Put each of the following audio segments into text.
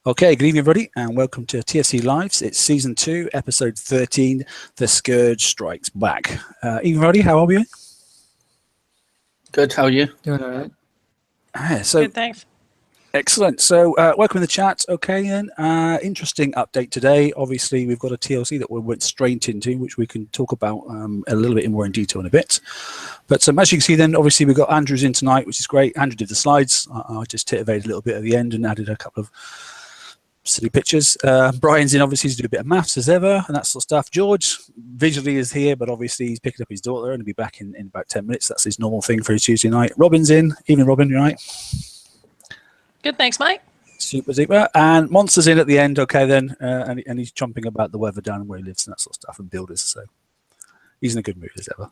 Okay, good evening, everybody, and welcome to TFC Lives. It's Season 2, Episode 13, The Scourge Strikes Back. Evening, everybody, how are you? Good, how are you? Doing all right. Good, thanks. Excellent. So, welcome in the chat. Okay, then. Interesting update today. Obviously, we've got a TLC that we went straight into, which we can talk about a little bit more in detail in a bit. But as you can see, then, obviously, we've got Andrew's in tonight, which is great. Andrew did the slides. I just titivated a little bit at the end and added a couple of silly pictures. Brian's in, obviously, to do a bit of maths as ever and that sort of stuff. George visually is here, but obviously he's picking up his daughter and he'll be back in about 10 minutes. That's his normal thing for his Tuesday night. Robin's in. Evening, Robin, you right? Good, thanks, Mike. Super. And Monster's in at the end, okay, then, and he's chomping about the weather down where he lives and that sort of stuff and builders, so he's in a good mood as ever.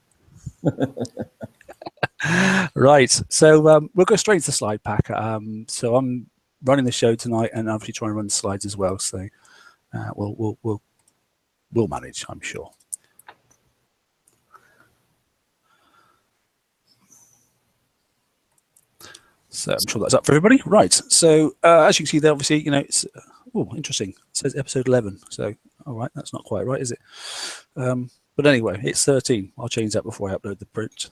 Right, so we'll go straight to the slide pack. So I'm running the show tonight and obviously trying to run the slides as well, so we'll manage, I'm sure. So I'm sure that's up for everybody. Right. So as you can see there, obviously, it's interesting. It says episode 11. So, all right, that's not quite right, is it? But anyway, it's 13. I'll change that before I upload the print.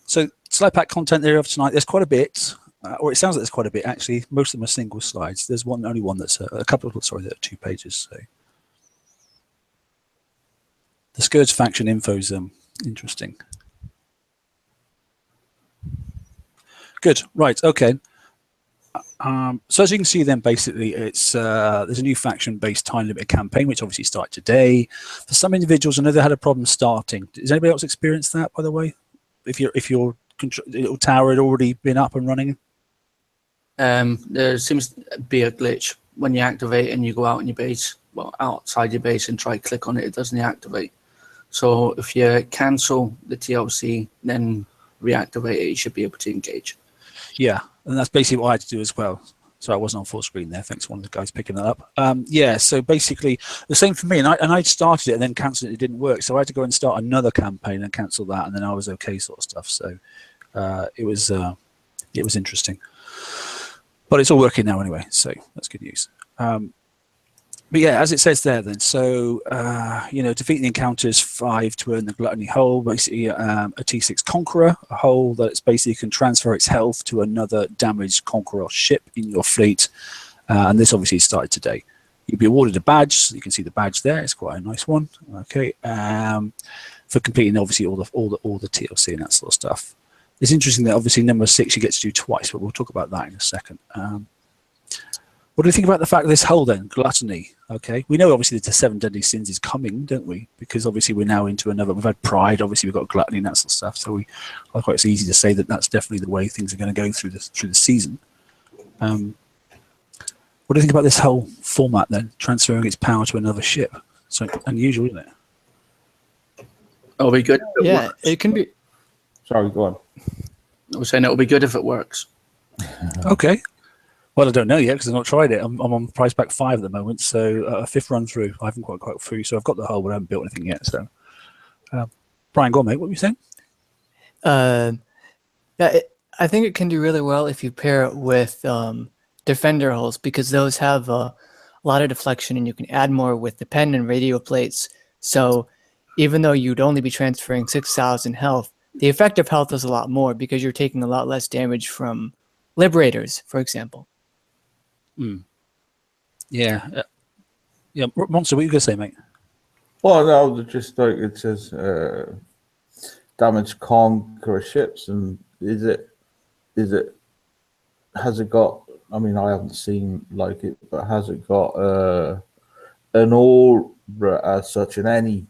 So slide pack content there of tonight. There's quite a bit, or it sounds like there's quite a bit actually. Most of them are single slides. There's only one that's a couple of, sorry, that are 2 pages. So the Scourge faction info is interesting. Good. Right. Okay. So as you can see, then basically, it's there's a new faction-based time-limited campaign, which obviously started today. For some individuals, I know they had a problem starting. Does anybody else experience that, by the way? If your little tower had already been up and running? There seems to be a glitch when you activate and you go out in your base, well, outside your base and try to click on it, it doesn't activate. So if you cancel the TLC, then reactivate it, you should be able to engage. Yeah, and that's basically what I had to do as well. So I wasn't on full screen there. Thanks to one of the guys picking that up. Yeah, so basically the same for me. And I started it and then cancelled it. It didn't work. So I had to go and start another campaign and cancel that. And then I was okay sort of stuff. So it was interesting. But it's all working now anyway. So that's good news. But yeah, as it says there then, so, defeat the encounters 5 to earn the Gluttony hull, basically a T6 Conqueror, a hull that basically can transfer its health to another damaged Conqueror ship in your fleet. And this obviously started today. You'll be awarded a badge. So you can see the badge there. It's quite a nice one. Okay. For completing obviously all the TLC and that sort of stuff. It's interesting that obviously number 6 you get to do twice, but we'll talk about that in a second. What do you think about the fact of this hull then, Gluttony? Okay, we know obviously that the 7 deadly sins is coming, don't we? Because obviously we're now into another. We've had Pride, obviously we've got Gluttony and that sort of stuff. So I thought it's easy to say that that's definitely the way things are going to go through the season. What do you think about this whole format then, transferring its power to another ship? So unusual, isn't it? It'll be good. Yeah, it can be. Sorry, go on. I was saying it'll be good if it works. Okay. Well, I don't know yet because I've not tried it. I'm on price pack 5 at the moment, so a 5th run through. I haven't quite got through, so I've got the hull, but I haven't built anything yet. So, Brian, go on, mate. What were you saying? I think it can do really well if you pair it with defender hulls, because those have a lot of deflection, and you can add more with the pen and radio plates. So even though you'd only be transferring 6,000 health, the effective health is a lot more because you're taking a lot less damage from liberators, for example. Yeah. Yeah, Monster, what are you going to say, mate? Well, no, just like it says, damaged Conqueror ships, and has it got? I mean, I haven't seen like it, but has it got an aura as such in any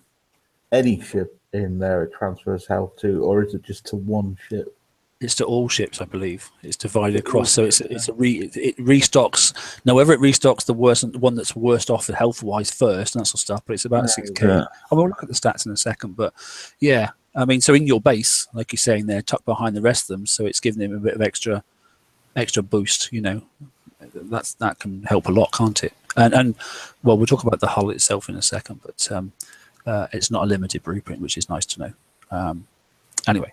ship in there it transfers health to, or is it just to one ship? It's to all ships, I believe. It's divided across, so it restocks. Now, whether it restocks the one that's worst off health-wise first, and that sort of stuff. But it's about 6k. Yeah. I will look at the stats in a second, but yeah, I mean, so in your base, like you're saying, they're tucked behind the rest of them, so it's giving them a bit of extra boost. That can help a lot, can't it? And well, we'll talk about the hull itself in a second, but it's not a limited blueprint, which is nice to know. Anyway.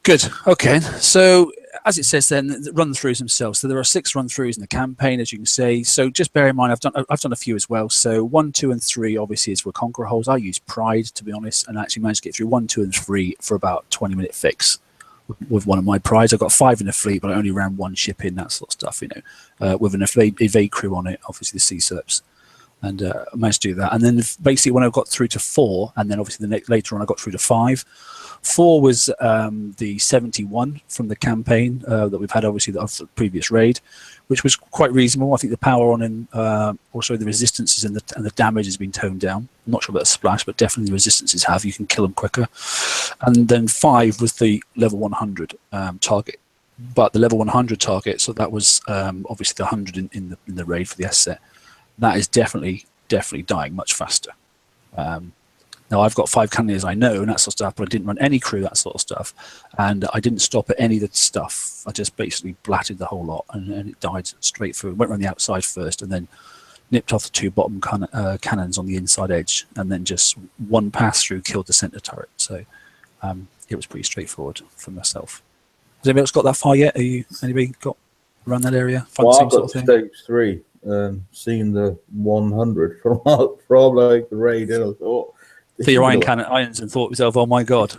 Good. Okay. So as it says then, the run-throughs themselves. So there are 6 run-throughs in the campaign, as you can see. So just bear in mind, I've done a few as well. So 1, 2, and 3 obviously is for Conqueror holes. I use Pride, to be honest, and I actually managed to get through 1, 2, and 3 for about 20-minute fix with one of my prides. I've got 5 in the fleet, but I only ran 1 ship in, that sort of stuff, you know, with an evade crew on it, obviously the sea serps. And I managed to do that. And then basically when I got through to 4, and then obviously later on I got through to 5. 4 was the 71 from the campaign that we've had, obviously, of the previous raid, which was quite reasonable. I think the power on and also the resistances and the damage has been toned down. I'm not sure about the splash, but definitely the resistances have. You can kill them quicker. And then 5 was the level 100 target. But the level 100 target, so that was obviously the 100 in the raid for the S set. That is definitely dying much faster. Now, I've got 5 cannoneers, I know, and that sort of stuff, but I didn't run any crew, that sort of stuff. And I didn't stop at any of the stuff. I just basically blatted the whole lot, and it died straight through. Went around the outside first, and then nipped off the 2 bottom cannons on the inside edge, and then just 1 pass through killed the center turret. So it was pretty straightforward for myself. Has anybody else got that far yet? Anybody got around that area? Well, I've got stage 3, seen the 100 from like the raid, and I thought, for your irons and thought to yourself, oh my god.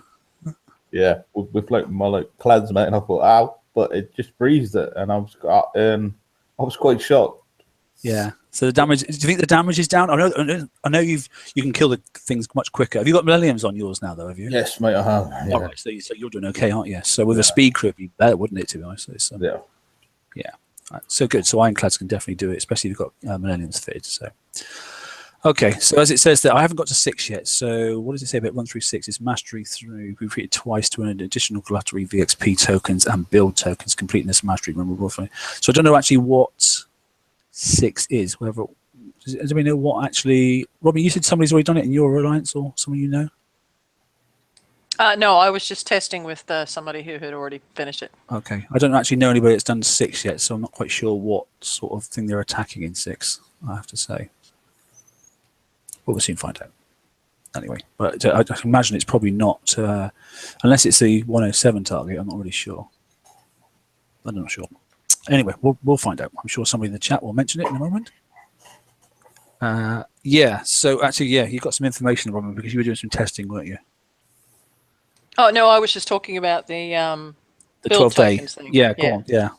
Yeah, with like my clansmate, and I thought, ow, but it just breezed it, and I was quite shocked. Yeah. So the damage. Do you think the damage is down? I know you can kill the things much quicker. Have you got millenniums on yours now, though? Have you? Yes, mate, I have. Yeah. All right, so you're doing okay, aren't you? So with a speed crew, it'd be better, wouldn't it? To be honest. So, yeah. Yeah. Right. So good. So ironclads can definitely do it, especially if you've got millenniums fitted. So. Okay, so as it says there, I haven't got to 6 yet. So what does it say about 1 through 6? It's mastery through. We've created twice to an additional Gluttony VXP tokens and build tokens, completing this mastery. Remember, so I don't know actually what 6 is. Whatever. Does anybody know what actually? Robbie, you said somebody's already done it in your alliance, or someone you know? No, I was just testing with somebody who had already finished it. Okay, I don't actually know anybody that's done 6 yet, so I'm not quite sure what sort of thing they're attacking in 6. I have to say. We'll soon find out. Anyway, but I imagine it's probably not, unless it's the 107 target. I'm not really sure. I'm not sure. Anyway, we'll find out. I'm sure somebody in the chat will mention it in a moment. Yeah. So actually, yeah, you got some information, Robin, because you were doing some testing, weren't you? Oh no, I was just talking about the 12-day thing. Yeah, go on. Yeah.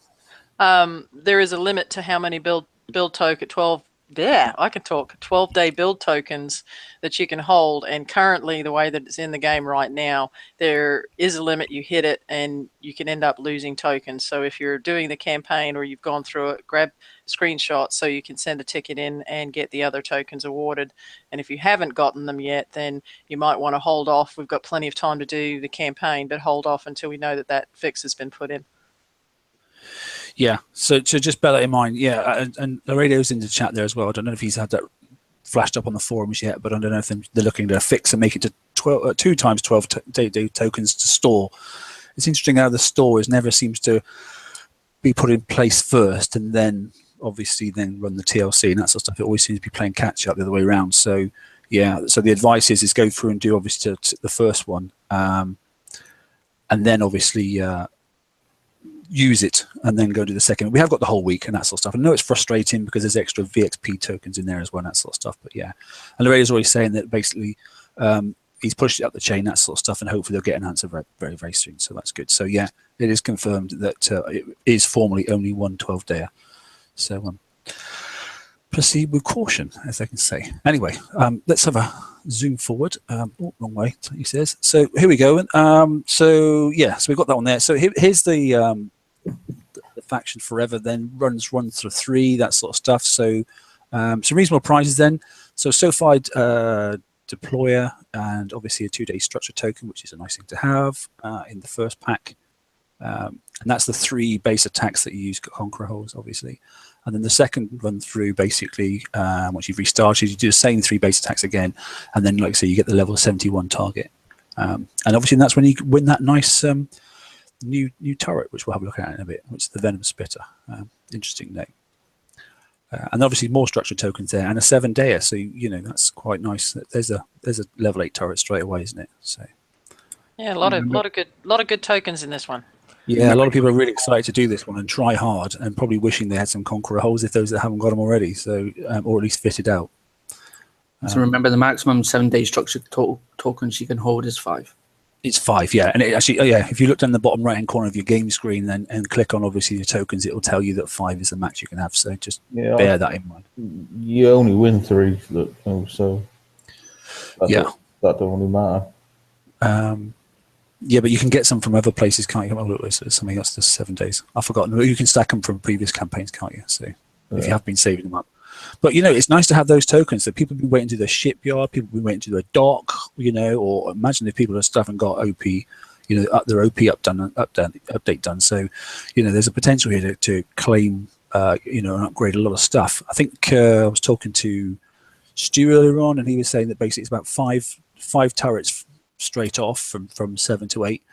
There is a limit to how many build token 12. Yeah, I can talk 12-day build tokens that you can hold, and currently the way that it's in the game right now, there is a limit. You hit it and you can end up losing tokens. So if you're doing the campaign or you've gone through it, grab screenshots so you can send a ticket in and get the other tokens awarded. And if you haven't gotten them yet, then you might want to hold off. We've got plenty of time to do the campaign, but hold off until we know that fix has been put in. Yeah, so just bear that in mind. Yeah, and Laredio's in the chat there as well. I don't know if he's had that flashed up on the forums yet, but I don't know if they're looking to fix and make it to 2 times 12 day tokens to store. It's interesting how the store never seems to be put in place first, and then obviously then run the TLC and that sort of stuff. It always seems to be playing catch up the other way around. So yeah, so the advice is go through and do obviously the first one, and then obviously. Use it and then go to the second. We have got the whole week and that sort of stuff. I know it's frustrating because there's extra VXP tokens in there as well and that sort of stuff. But yeah, and Lorraine's always saying that basically he's pushed it up the chain, that sort of stuff, and hopefully they'll get an answer very, very, very soon. So that's good. So yeah, it is confirmed that it is formally only 1 12-dayer. So proceed with caution, as they can say. Anyway, let's have a zoom forward. Oh, wrong way, he says. So here we go. So yeah, so we've got that one there. So here's the faction forever then runs through 3, that sort of stuff. So some reasonable prizes then. So Sulfide Deployer and obviously a 2-day structure token, which is a nice thing to have in the first pack. And that's the 3 base attacks that you use Conqueror holes, obviously. And then the second run through, basically, once you've restarted, you do the same 3 base attacks again. And then, like I say, you get the level 71 target. And obviously that's when you win that nice new turret, which we'll have a look at in a bit, which is the Venom Splitter. Interesting name. And obviously more structure tokens there and a 7-dayer. So, you know, that's quite nice. There's a level 8 turret straight away, isn't it? So yeah, a lot of good tokens in this one. Yeah, a lot of people are really excited to do this one and try hard, and probably wishing they had some Conqueror holes if those that haven't got them already. So, or at least fitted out. So remember, the maximum 7-day structured tokens you can hold is 5. It's 5, yeah. And it actually, if you look down the bottom right-hand corner of your game screen then and click on obviously your tokens, it will tell you that 5 is the max you can have. So just bear that in mind. You only win 3, so that don't really matter. Yeah, but you can get some from other places, can't you? Oh, look, there's something else. Just 7 days. I've forgotten. You can stack them from previous campaigns, can't you? So if you have been saving them up. But, it's nice to have those tokens that people have been waiting to the shipyard, people have been waiting to the dock, or imagine if people just haven't got OP, their OP update done. So, there's a potential here to claim, and upgrade a lot of stuff. I think I was talking to Stu earlier on, and he was saying that basically it's about five turrets straight off from 7 to 8.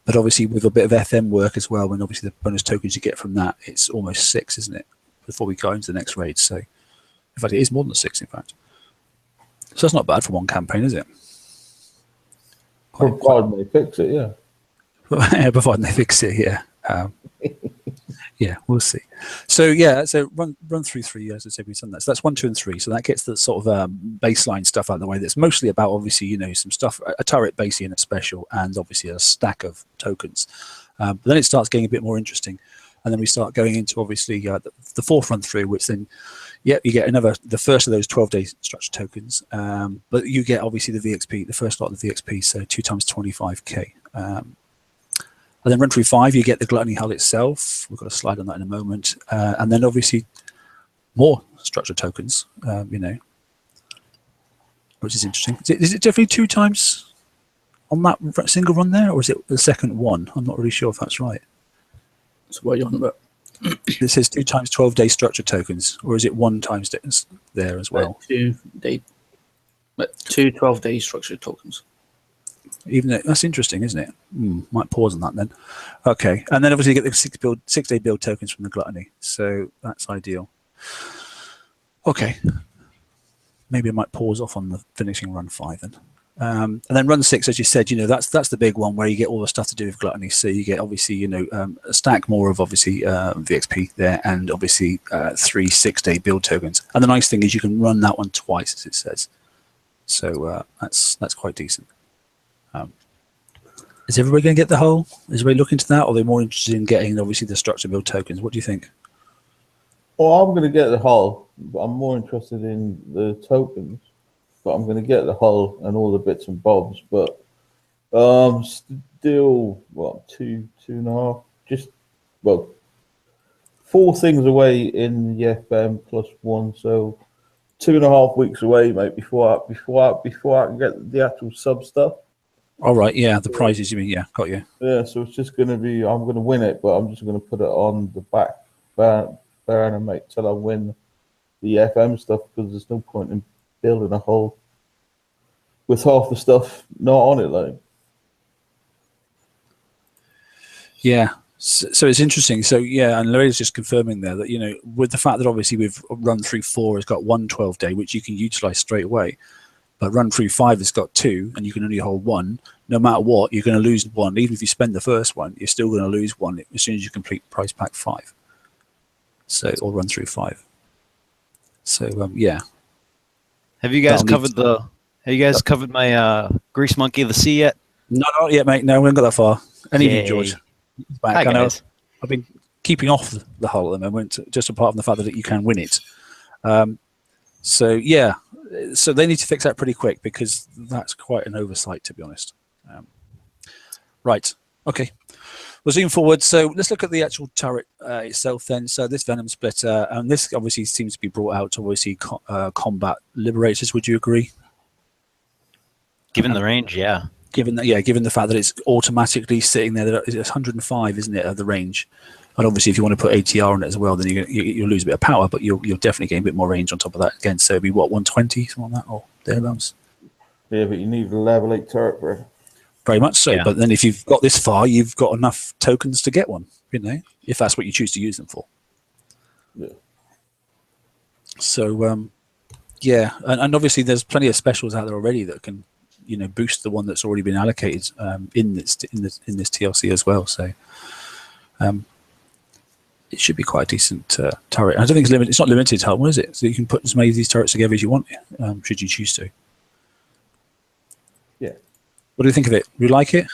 But obviously with a bit of FM work as well, and obviously the bonus tokens you get from that, it's almost 6, isn't it? Before we go into the next raid. So, in fact, it is more than 6, in fact. So that's not bad for one campaign, is it? Provided they fix it, yeah. Provided they fix it, yeah. Yeah, we'll see. So so run through 3 as I said, we've done that. So that's 1, 2, and 3. So that gets the sort of baseline stuff out of the way. That's mostly about obviously some stuff, a turret basically and a special, and obviously a stack of tokens. But then it starts getting a bit more interesting, and then we start going into obviously the fourth run through, which then you get the first of those 12-day structure tokens. But you get obviously the VXP, the first lot of the VXP, so 2 times 25k. And then run through 5, you get the Gluttony hull itself. We've got a slide on that in a moment. And then obviously more structure tokens, which is interesting. Is it definitely 2 times on that single run there, or is it the second one? I'm not really sure if that's right. So what are you on about? It says 2 times 12-day structure tokens, or is it 1 times there as well? 2 12-day structured tokens. That's interesting, isn't it? Might pause on that then. Okay, and then obviously you get the 6-day build tokens from the Gluttony, so that's ideal. Okay, maybe I might pause off on the finishing run 5 then. And then run 6, as you said, that's the big one where you get all the stuff to do with Gluttony. So you get obviously a stack more of obviously VXP there, and obviously 3 6-day build tokens. And the nice thing is you can run that one twice, as it says. So that's quite decent. Is everybody going to get the hull? Is everybody looking to that, or are they more interested in getting obviously the structure build tokens? What do you think? Well, I'm going to get the hull, but I'm more interested in the tokens. But I'm going to get the hull and all the bits and bobs. But still, 2.5, 4 things away in the FM plus 1, so 2.5 weeks away, mate. Before I can get the actual sub stuff. All right, yeah, the prizes, you mean? Yeah, got you. Yeah, so it's just going to be, I'm going to win it, but I'm just going to put it on the back burner, mate, till I win the FM stuff, because there's no point in building a hull with half the stuff not on it, like. Yeah, so it's interesting. So, yeah, and Lorraine's just confirming there that, with the fact that obviously we've run through 4 has got 1 12-day, which you can utilize straight away. But run through 5 has got 2, and you can only hold 1. No matter what, you're going to lose 1. Even if you spend the first one, you're still going to lose 1 as soon as you complete prize pack 5. So, or run through 5. So, yeah. Have you guys covered my Grease Monkey of the Sea yet? No, not yet, mate. No, we haven't got that far. And even Yay. George. Back. Hi, guys. I've been keeping off the hull at the moment, just apart from the fact that you can win it. So, yeah. So they need to fix that pretty quick, because that's quite an oversight, to be honest. Right. Okay. We'll zoom forward. So let's look at the actual turret itself then. So this Venom Splitter, and this obviously seems to be brought out to obviously combat liberators. Would you agree? Given the range, yeah. Given the fact that it's automatically sitting there, it's 105, isn't it, of the range? And obviously, if you want to put ATR on it as well, then you'll lose a bit of power, but you'll definitely gain a bit more range on top of that again. So it'll be 120, something like that, or thereabouts. Yeah, but you need a level 8 turret, bro. Very much so. Yeah. But then if you've got this far, you've got enough tokens to get one, if that's what you choose to use them for. Yeah. So, yeah. And obviously there's plenty of specials out there already that can, boost the one that's already been allocated in this TLC as well. So it should be quite a decent turret. I don't think it's limited. It's not limited to is it? So you can put as many of these turrets together as you want, should you choose to. Yeah. What do you think of it? Do you like it?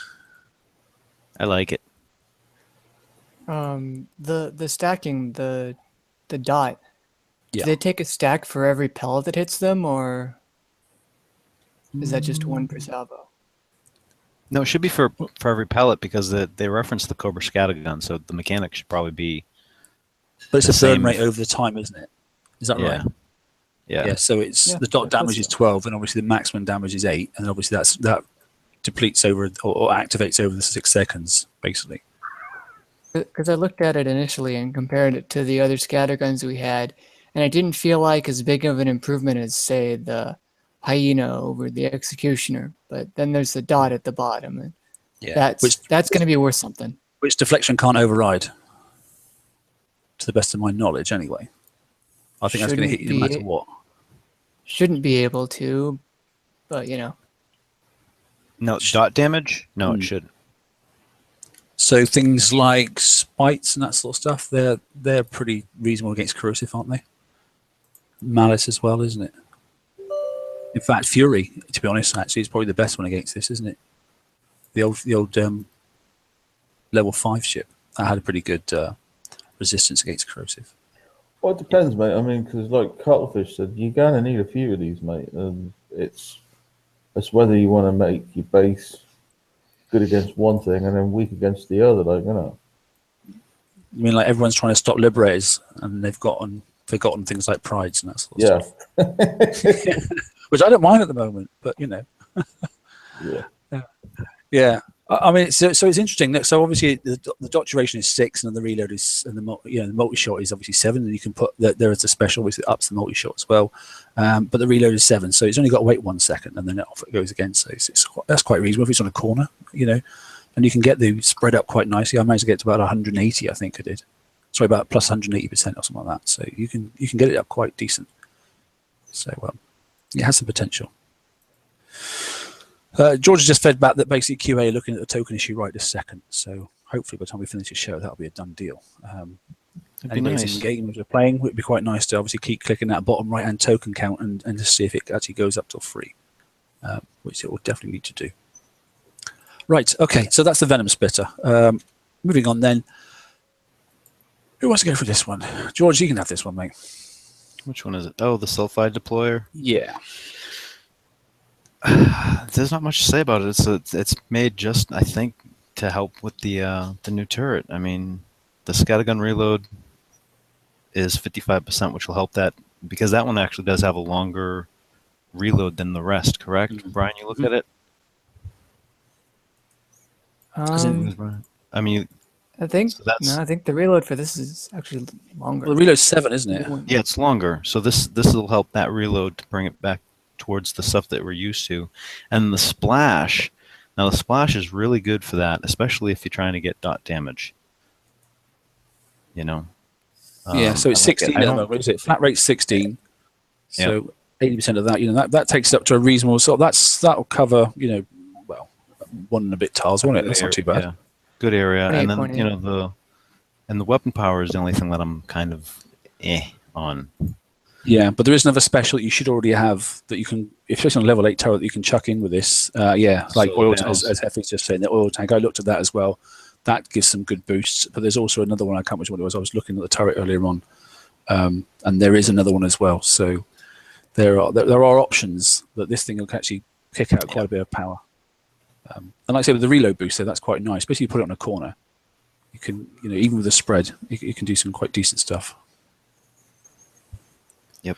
I like it. The stacking, the dot. Yeah. Do they take a stack for every pellet that hits them, or is that just one per salvo? No, it should be for every pellet because they reference the Cobra scattergun, so the mechanic should probably be. But it's the a burn same. rate over the time, isn't it? Is that right? Yeah. Yeah. So it's the dot damage is 12, and obviously the maximum damage is 8, and obviously that depletes over or activates over the 6 seconds, basically. Because I looked at it initially and compared it to the other scatterguns we had, and it didn't feel like as big of an improvement as, say, the Hyena over the Executioner. But then there's the dot at the bottom, and that's going to be worth something. Which deflection can't override, to the best of my knowledge, anyway. I think that's going to hit you no matter what. Shouldn't be able to, but No, dot damage? No, it shouldn't. So things like spites and that sort of stuff, they're pretty reasonable against corrosive, aren't they? Malice as well, isn't it? In fact, Fury, to be honest, actually is probably the best one against this, isn't it? The old level 5 ship that had a pretty good resistance against corrosive. Well, it depends, mate. I mean, because like Cuttlefish said, you're gonna need a few of these, mate. And it's whether you want to make your base good against one thing and then weak against the other, like, I mean, like everyone's trying to stop liberators, and they've forgotten things like prides and that sort of stuff. Which I don't mind at the moment, but yeah. I mean, so it's interesting. So obviously the dot duration is 6, and the reload is, and the multi-shot is obviously 7, and you can put there is a special which ups the multi-shot as well. But the reload is 7, so it's only got to wait 1 second, and then off it goes again. So that's quite reasonable if it's on a corner, and you can get the spread up quite nicely. I managed to get to about 180, I think I did. Sorry, about plus 180% or something like that. So you can get it up quite decent. So it has some potential. George has just fed back that basically QA are looking at the token issue right this second. So hopefully by the time we finish the show, that'll be a done deal. Anybody's in game as we're playing, it would be quite nice to obviously keep clicking that bottom right-hand token count and to see if it actually goes up to 3, which it will definitely need to do. Right, okay, so that's the Venom Splitter. Moving on then. Who wants to go for this one? George, you can have this one, mate. Which one is it? Oh, the Sulfide Deployer? Yeah. There's not much to say about it. It's made just, I think, to help with the new turret. I mean, the scattergun reload is 55%, which will help that, because that one actually does have a longer reload than the rest, correct? Mm-hmm. Brian, you look at it? I mean, I think so I think the reload for this is actually longer. Well, the reload's 7, isn't it? Yeah, it's longer. So this will help that reload to bring it back towards the stuff that we're used to. And the splash, now the splash is really good for that, especially if you're trying to get dot damage. Yeah, so it's 16 at the moment, is it? Flat rate 16. So 80% of that, that takes it up to a reasonable sort. That'll cover, 1 and a bit tiles, won't it? That's not too bad. Yeah. Good area. And then, the weapon power is the only thing that I'm kind of on. Yeah, but there is another special you should already have that you can, especially on a level 8 turret, that you can chuck in with this. Like oil, as Heffy's just saying, the oil tank. I looked at that as well. That gives some good boosts. But there's also another one, I can't remember what it was. I was looking at the turret earlier on. And there is another one as well. So there are options that this thing will actually kick out quite a bit of power. And like I said, with the reload booster, that's quite nice. Especially if you put it on a corner. You can, even with a spread, you can do some quite decent stuff. Yep,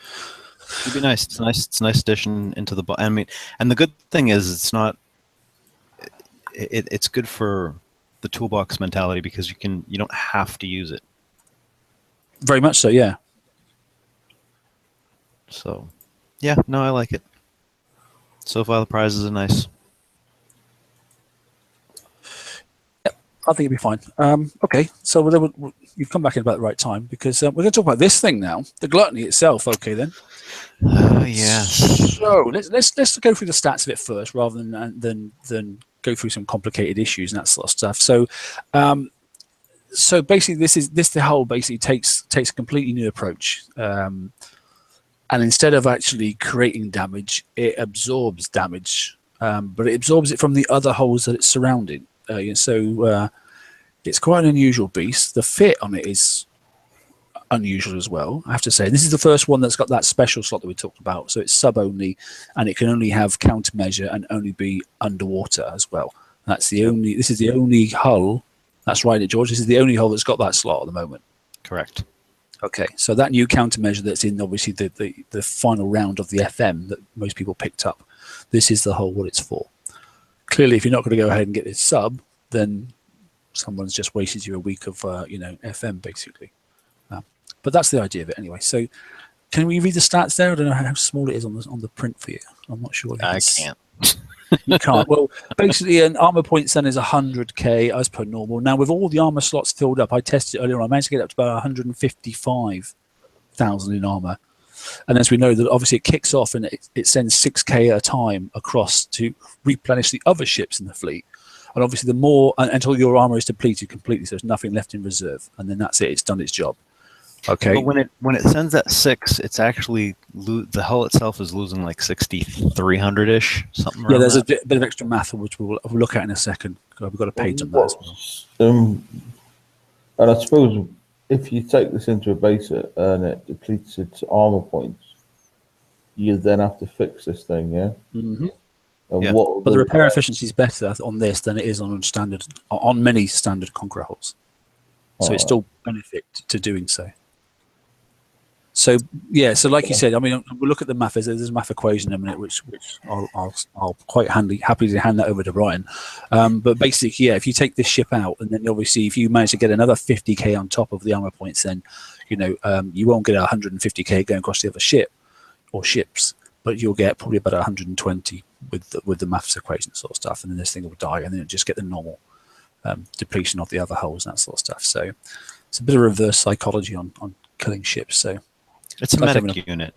it'd be nice. It's nice. It's a nice addition into the. I mean, and the good thing is, it's not. It's good for the toolbox mentality because you don't have to use it. Very much so, yeah. So, yeah, no, I like it. So far, the prizes are nice. Yep, I think it'll be fine. Okay, so you've come back in about the right time, because we're going to talk about this thing now, the Gluttony itself. Okay, then. Yes. So let's go through the stats of it first, rather than go through some complicated issues and that sort of stuff. So, so basically, the hull basically takes a completely new approach, and instead of actually creating damage, it absorbs damage, but it absorbs it from the other hulls that it's surrounding. So it's quite an unusual beast. The fit on it is unusual as well, I have to say. This is the first one that's got that special slot that we talked about. So it's sub only, and it can only have countermeasure and only be underwater as well. This is the only hull. That's right, George. This is the only hull that's got that slot at the moment. Correct. Okay, so that new countermeasure that's in obviously the final round of the FM that most people picked up, this is the hull what it's for. Clearly, if you're not going to go ahead and get this sub, then someone's just wasted you a week of FM basically. But that's the idea of it anyway. So, can we read the stats there? I don't know how small it is on the print for you. I'm not sure. I can't. You can't. Well, basically, an armor points then is 100k as per normal. Now, with all the armor slots filled up, I tested it earlier on. I managed to get up to about 155,000 in armor. And as we know, that obviously it kicks off and it sends 6k at a time across to replenish the other ships in the fleet. And obviously, the more until your armor is depleted completely, so there's nothing left in reserve, and then that's it. It's done its job. Okay. But when it sends that 6, it's actually the hull itself is losing like 6,300 ish, something. Yeah, there's that. a bit of extra math which we'll look at in a second. We've got a page on that as well. And I suppose if you take this into a base and it depletes its armor points, you then have to fix this thing, yeah. Mm-hmm. And Yeah. what But the repair efficiency is better on this than it is on many standard Conqueror hulls. So it's still benefit to doing so. So yeah, so like you said, I mean, we'll look at the math. There's a math equation in a minute, which I'll quite happy to hand that over to Brian. But basically, yeah, if you take this ship out, and then obviously if you manage to get another 50k on top of the armor points, then you won't get 150k going across the other ship or ships, but you'll get probably about 120 with the maths equation sort of stuff, and then this thing will die, and then it'll just get the normal depletion of the other hulls and that sort of stuff. So it's a bit of reverse psychology on killing ships. So. It's a medic unit.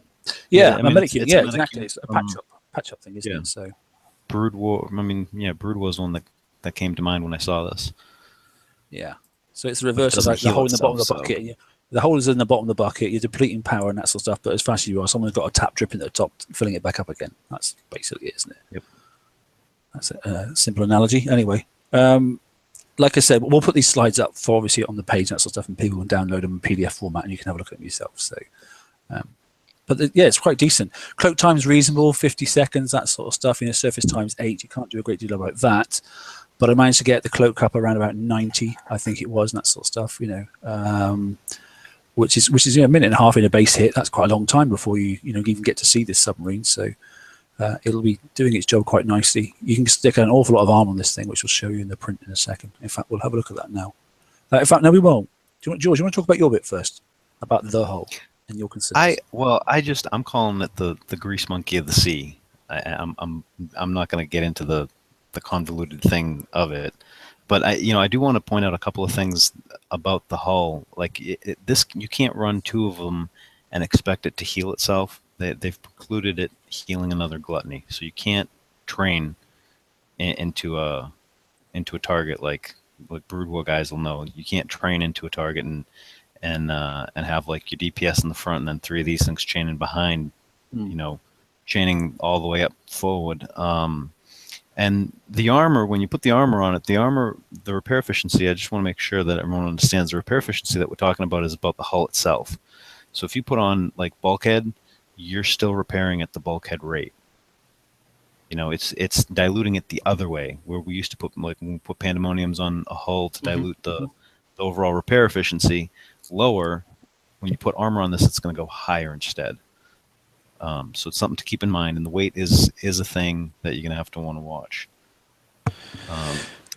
Yeah, I mean, a medic unit. it's Yeah, a medic exactly. unit. It's a patch up thing, isn't it? So, Brood War. I mean, yeah, Brood War was one that came to mind when I saw this. Yeah. So it's the reverse of doesn't like the heal hole in the bottom of the itself, bucket. And the hole is in the bottom of the bucket. You're depleting power and that sort of stuff. But as fast as you are, someone's got a tap dripping at the top, filling it back up again. That's basically it, isn't it? Yep. That's a simple analogy. Anyway, like I said, we'll put these slides up for obviously on the page and that sort of stuff, and people can download them in PDF format, and you can have a look at them yourself. So. But yeah, it's quite decent. Cloak time's reasonable, 50 seconds, that sort of stuff. Surface time's 8. You can't do a great deal about that. But I managed to get the cloak up around about 90, I think it was, and that sort of stuff. Which is a minute and a half in a base hit. That's quite a long time before you even get to see this submarine. So it'll be doing its job quite nicely. You can stick an awful lot of armor on this thing, which we'll show you in the print in a second. In fact, we'll have a look at that now. In fact, no, we won't. George, you want to talk about your bit first about the hull? Your I'm calling it the grease monkey of the sea. I'm not going to get into the convoluted thing of it, but I do want to point out a couple of things about the hull. Like this, you can't run 2 of them and expect it to heal itself. They've precluded it healing another Gluttony, so you can't train into a target like Brood War guys will know. You can't train into a target and have like your DPS in the front and then 3 of these things chaining behind, chaining all the way up forward. And the armor, when you put the armor on it, the repair efficiency, I just want to make sure that everyone understands the repair efficiency that we're talking about is about the hull itself. So if you put on like bulkhead, you're still repairing at the bulkhead rate. It's diluting it the other way, where we used to put when we put pandemoniums on a hull to dilute the overall repair efficiency lower. When you put armor on this, it's going to go higher instead. So it's something to keep in mind, and the weight is a thing that you're going to have to want to watch.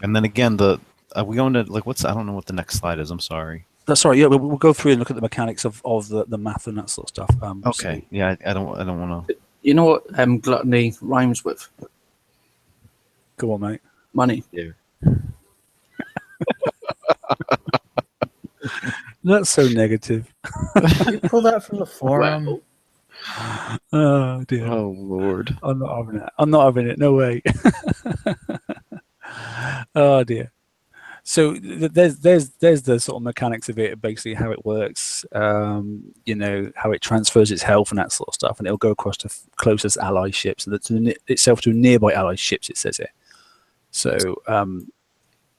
And then again, we going to like I don't know what the next slide is. I'm sorry. That's all right. Yeah, we'll go through and look at the mechanics of the math and that sort of stuff. Okay. So. Yeah, I don't want to. You know what Gluttony rhymes with? Go on, mate. Money. Yeah. That's so negative. You pull that from the forum. Well, Oh dear. Oh Lord. I'm not having it. I'm not having it. No way. Oh dear. So there's the sort of mechanics of it, basically how it works. You know, how it transfers its health and that sort of stuff, and it'll go across to closest ally ships, and itself to nearby ally ships. It says it. So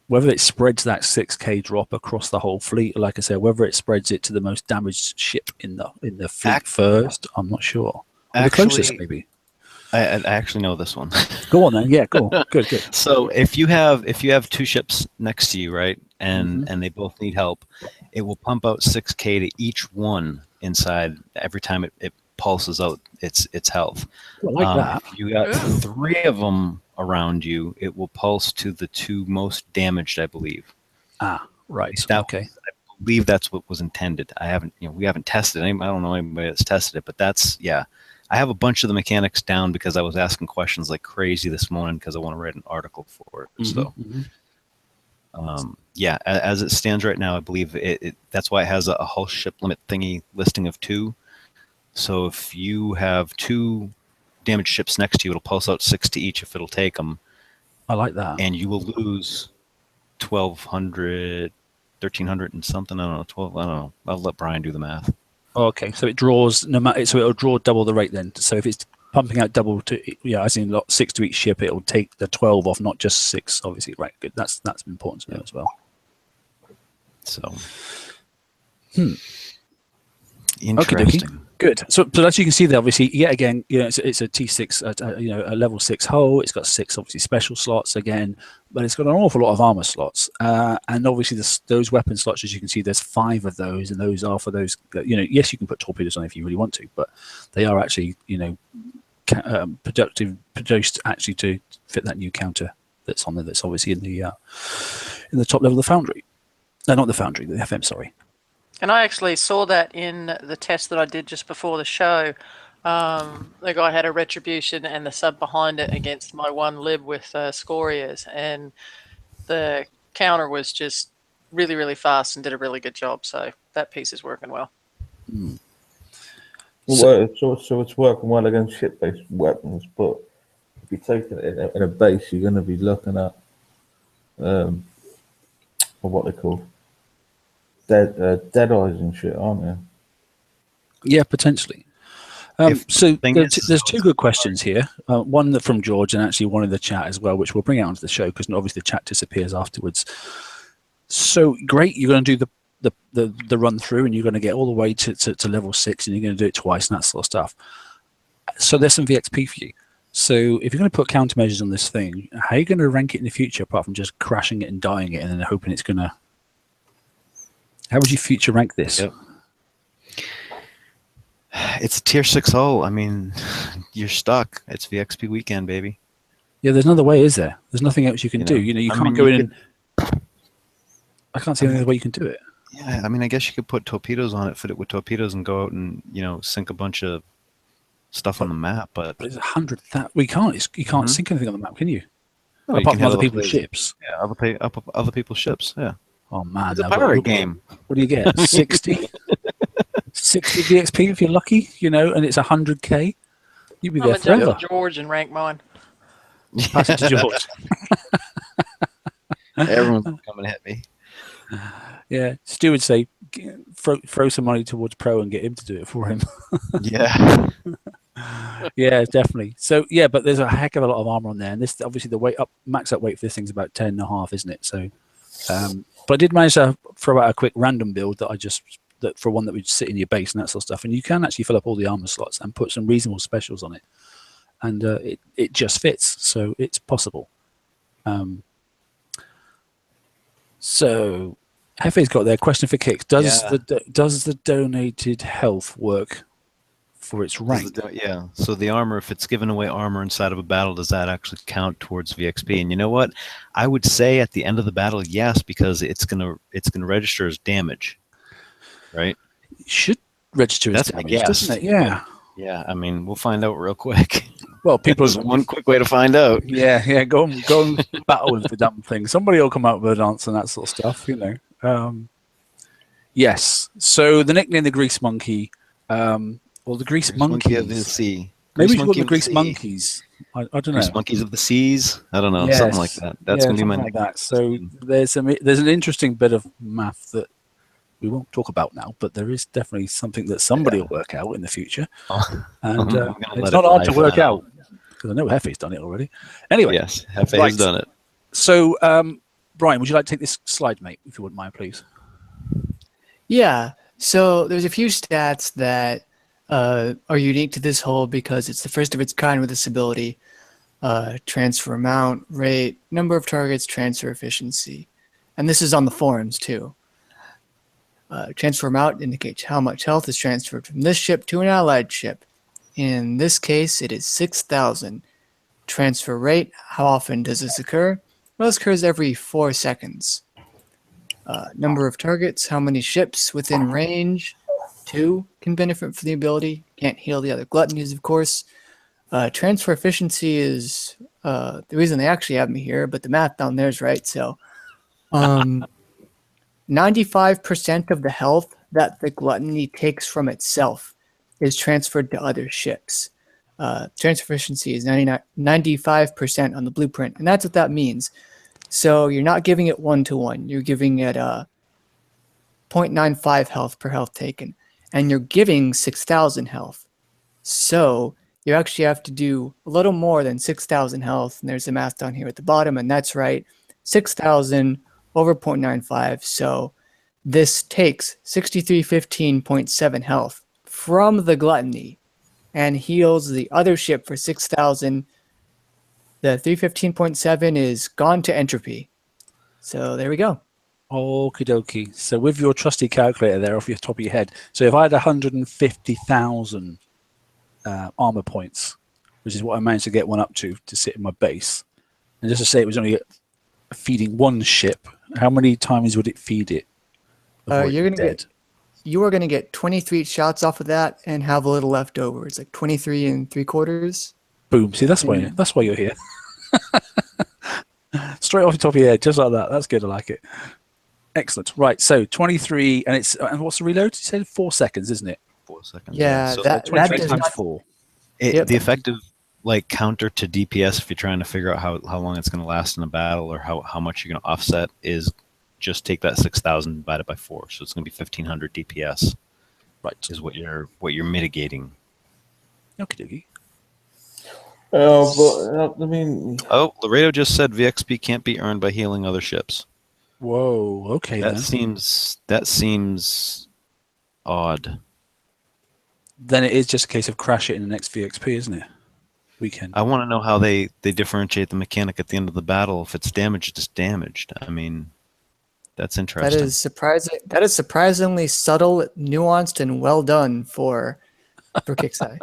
whether it spreads that 6k drop across the whole fleet, like I said, whether it spreads it to the most damaged ship in the fleet first, I'm not sure. Or the closest, maybe. I actually know this one. Go on then. Yeah, go on. Good. So if you have two ships next to you, right, and they both need help, it will pump out 6k to each one inside every time it pulses out its health. I like that. If you got 3 of them around you, it will pulse to the 2 most damaged, I believe. Ah, right. Okay. I believe that's what was intended. We haven't tested it. I don't know anybody that's tested it, but that's, yeah. I have a bunch of the mechanics down because I was asking questions like crazy this morning because I want to write an article for it. So, yeah, as it stands right now, I believe that's why it has a hull ship limit thingy listing of 2. So if you have 2 damaged ships next to you, it'll pulse out 6 to each if it'll take them. I like that. And you will lose 1,200, 1,300 and something. I don't know, 12. I don't know. I'll let Brian do the math. Okay, so it draws so it'll draw double the rate then. So if it's pumping out double as in 6 to each ship, it'll take the 12 off, not just 6. Obviously, right? Good. That's important to know as well. So, Interesting. Okay, good. So as you can see there, obviously, yet again, it's a T6, a level 6 hull. It's got 6 obviously special slots again, but it's got an awful lot of armor slots, and obviously those weapon slots, as you can see, there's 5 of those, and those are for those. Yes, you can put torpedoes on if you really want to, but they are actually produced actually to fit that new counter that's on there. That's obviously in the top level of the foundry. Not the foundry, the FM. Sorry. And I actually saw that in the test that I did just before the show. The guy had a Retribution and the sub behind it against my one lib with Scourges, and the counter was just really, really fast and did a really good job. So that piece is working well. So it's working well against ship-based weapons, but if you're taking it in a base, you're going to be looking at what they call dead eyes and shit, aren't you? Yeah, potentially. So there's 2 good questions here. One from George and actually one in the chat as well, which we'll bring out onto the show because obviously the chat disappears afterwards. So great, you're going to do the run through and you're going to get all the way to level 6 and you're going to do it twice and that sort of stuff. So there's some VXP for you. So if you're going to put countermeasures on this thing, how are you going to rank it in the future apart from just crashing it and dying it and then hoping it's going to... How would you future rank this? Yep. It's a tier 6 hull. I mean, you're stuck. It's VXP weekend, baby. Yeah, there's another way, is there? There's nothing else you can do. You can't go in and... I can't see any other way you can do it. Yeah, I mean, I guess you could put torpedoes on it, fit it with torpedoes, and go out and sink a bunch of stuff on the map. But there's 100,000. You can't sink anything on the map, can you? Well, apart you from other people's ships. Yeah, other people's ships. Yeah. Oh man, it's a pirate game. What do you get? 60, 60 VXP if you're lucky, and it's 100k. You'd be there forever. I'm George and rank mine. Pass it to George. Everyone's coming at me. Yeah, Stu would say, throw some money towards Pro and get him to do it for him. Yeah. Yeah, definitely. So yeah, but there's a heck of a lot of armor on there, and this obviously the max up weight for this thing's about 10.5, isn't it? So, but I did manage to throw out a quick random build that for one that would sit in your base and that sort of stuff, and you can actually fill up all the armor slots and put some reasonable specials on it, and it just fits. So it's possible. So Hefe's got their question for Kicks. Does the donated health work for its rank? Yeah. So the armor, if it's giving away armor inside of a battle, does that actually count towards VXP? And you know what? I would say at the end of the battle, yes, because it's gonna register as damage, right? It should register as damage, doesn't it? Yeah. Yeah. I mean, we'll find out real quick. Well, there's one quick way to find out. Yeah. Go and battle with the damn thing. Somebody will come out with an answer and that sort of stuff, Yes. So the nickname the Grease Monkey, or the Grease Monkey of the Monkeys. sea. Maybe we Grease should call them Monkey the of the Grease sea. Monkeys. I don't Grease know. Monkeys of the Seas. I don't know, something like that. That's yeah, gonna be my something like nickname. that. So there's an interesting bit of math that we won't talk about now, but there is definitely something that somebody will work out in the future, Oh, and I'm gonna it's let not it hard to lie for work now. out because I know Hefe's done it already. Anyway, Yes, Hefe right. has done it. So Brian, would you like to take this slide, mate, if you wouldn't mind, please? Yeah. So there's a few stats that are unique to this hole because it's the first of its kind with this ability. Transfer amount, rate, number of targets, transfer efficiency. And this is on the forums too. Transfer amount indicates how much health is transferred from this ship to an allied ship. In this case, it is 6,000. Transfer rate, how often does this occur? Well, this occurs every 4 seconds. Number of targets, how many ships within range? 2 can benefit from the ability. Can't heal the other gluttonies, of course. Transfer efficiency is the reason they actually have me here, but the math down there is right. So 95% of the health that the gluttony takes from itself is transferred to other ships. Transfer efficiency is 95% on the blueprint, and that's what that means. So you're not giving it 1-to-1. You're giving it 0.95 health per health taken, and you're giving 6,000 health. So you actually have to do a little more than 6,000 health, and there's the math down here at the bottom, and that's right, 6,000 over 0.95. So this takes 6315.7 health from the gluttony and heals the other ship for 6,000. The 315.7 is gone to entropy. So there we go. Okie dokie. So with your trusty calculator there off your top of your head, so if I had 150,000 armor points, which is what I managed to get one up to sit in my base, and just to say it was only feeding one ship, how many times would it feed it? You are going to get 23 shots off of that and have a little left over. It's like 23 3/4. Boom. See, that's why you're here. Straight off the top of your head, just like that. That's good. I like it. Excellent. Right. So 23, and what's the reload? You said 4 seconds, isn't it? 4 seconds. Yeah, So that 23 does times not, 4. Yep. the effective counter to DPS, if you're trying to figure out how long it's going to last in a battle or how much you're going to offset, is just take that 6,000 divided by 4. So it's going to be 1,500 DPS. Right. Is what you're mitigating. Okie dokie. But I mean, Oh, Laredo just said VXP can't be earned by healing other ships. Whoa. Okay. That seems odd. Then it is just a case of crash it in the next VXP, isn't it? Weekend. I want to know how they differentiate the mechanic at the end of the battle. If it's damaged, it's damaged. I mean, that's interesting. that is surprising. That is surprisingly subtle, nuanced, and well done for Kixeye.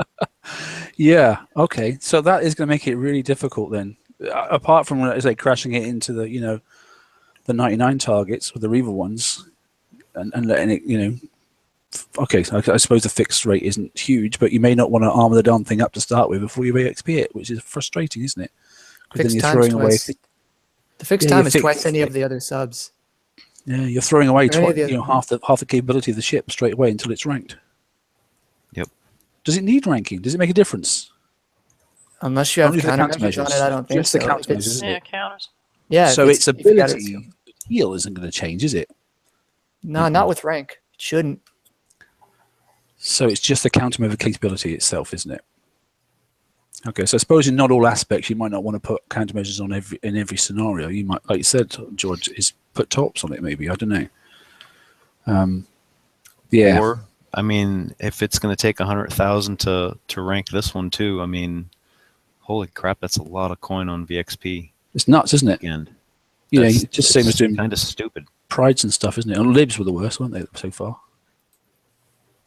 Yeah. Okay. So that is going to make it really difficult then. Apart from, as I crashing it into the the 99 targets or the Reaver ones, and letting it Okay, so I suppose the fixed rate isn't huge, but you may not want to armor the darn thing up to start with before you XP it, which is frustrating, isn't it? Because then you're throwing away. The fixed time is twice any of the other subs. Yeah, you're throwing away half the capability of the ship straight away until it's ranked. Yep. Does it need ranking? Does it make a difference? Unless you have Only the countermeasures on it, I don't think Just so. the countermeasures, isn't Yeah, it? counters. Yeah. So its if you got it- ability to heal isn't going to change, is it? No, not with rank. It shouldn't. So it's just the countermeasure capability itself, isn't it? Okay, so I suppose in not all aspects you might not want to put countermeasures on in every scenario. You might, like you said, George, is put tops on it maybe. I don't know. Yeah. Or, I mean, if it's going to take 100,000 to rank this one too, I mean, holy crap, that's a lot of coin on VXP. It's nuts, isn't it? And Just same as doing kind of stupid. prides and stuff, isn't it? And libs were the worst, weren't they, so far?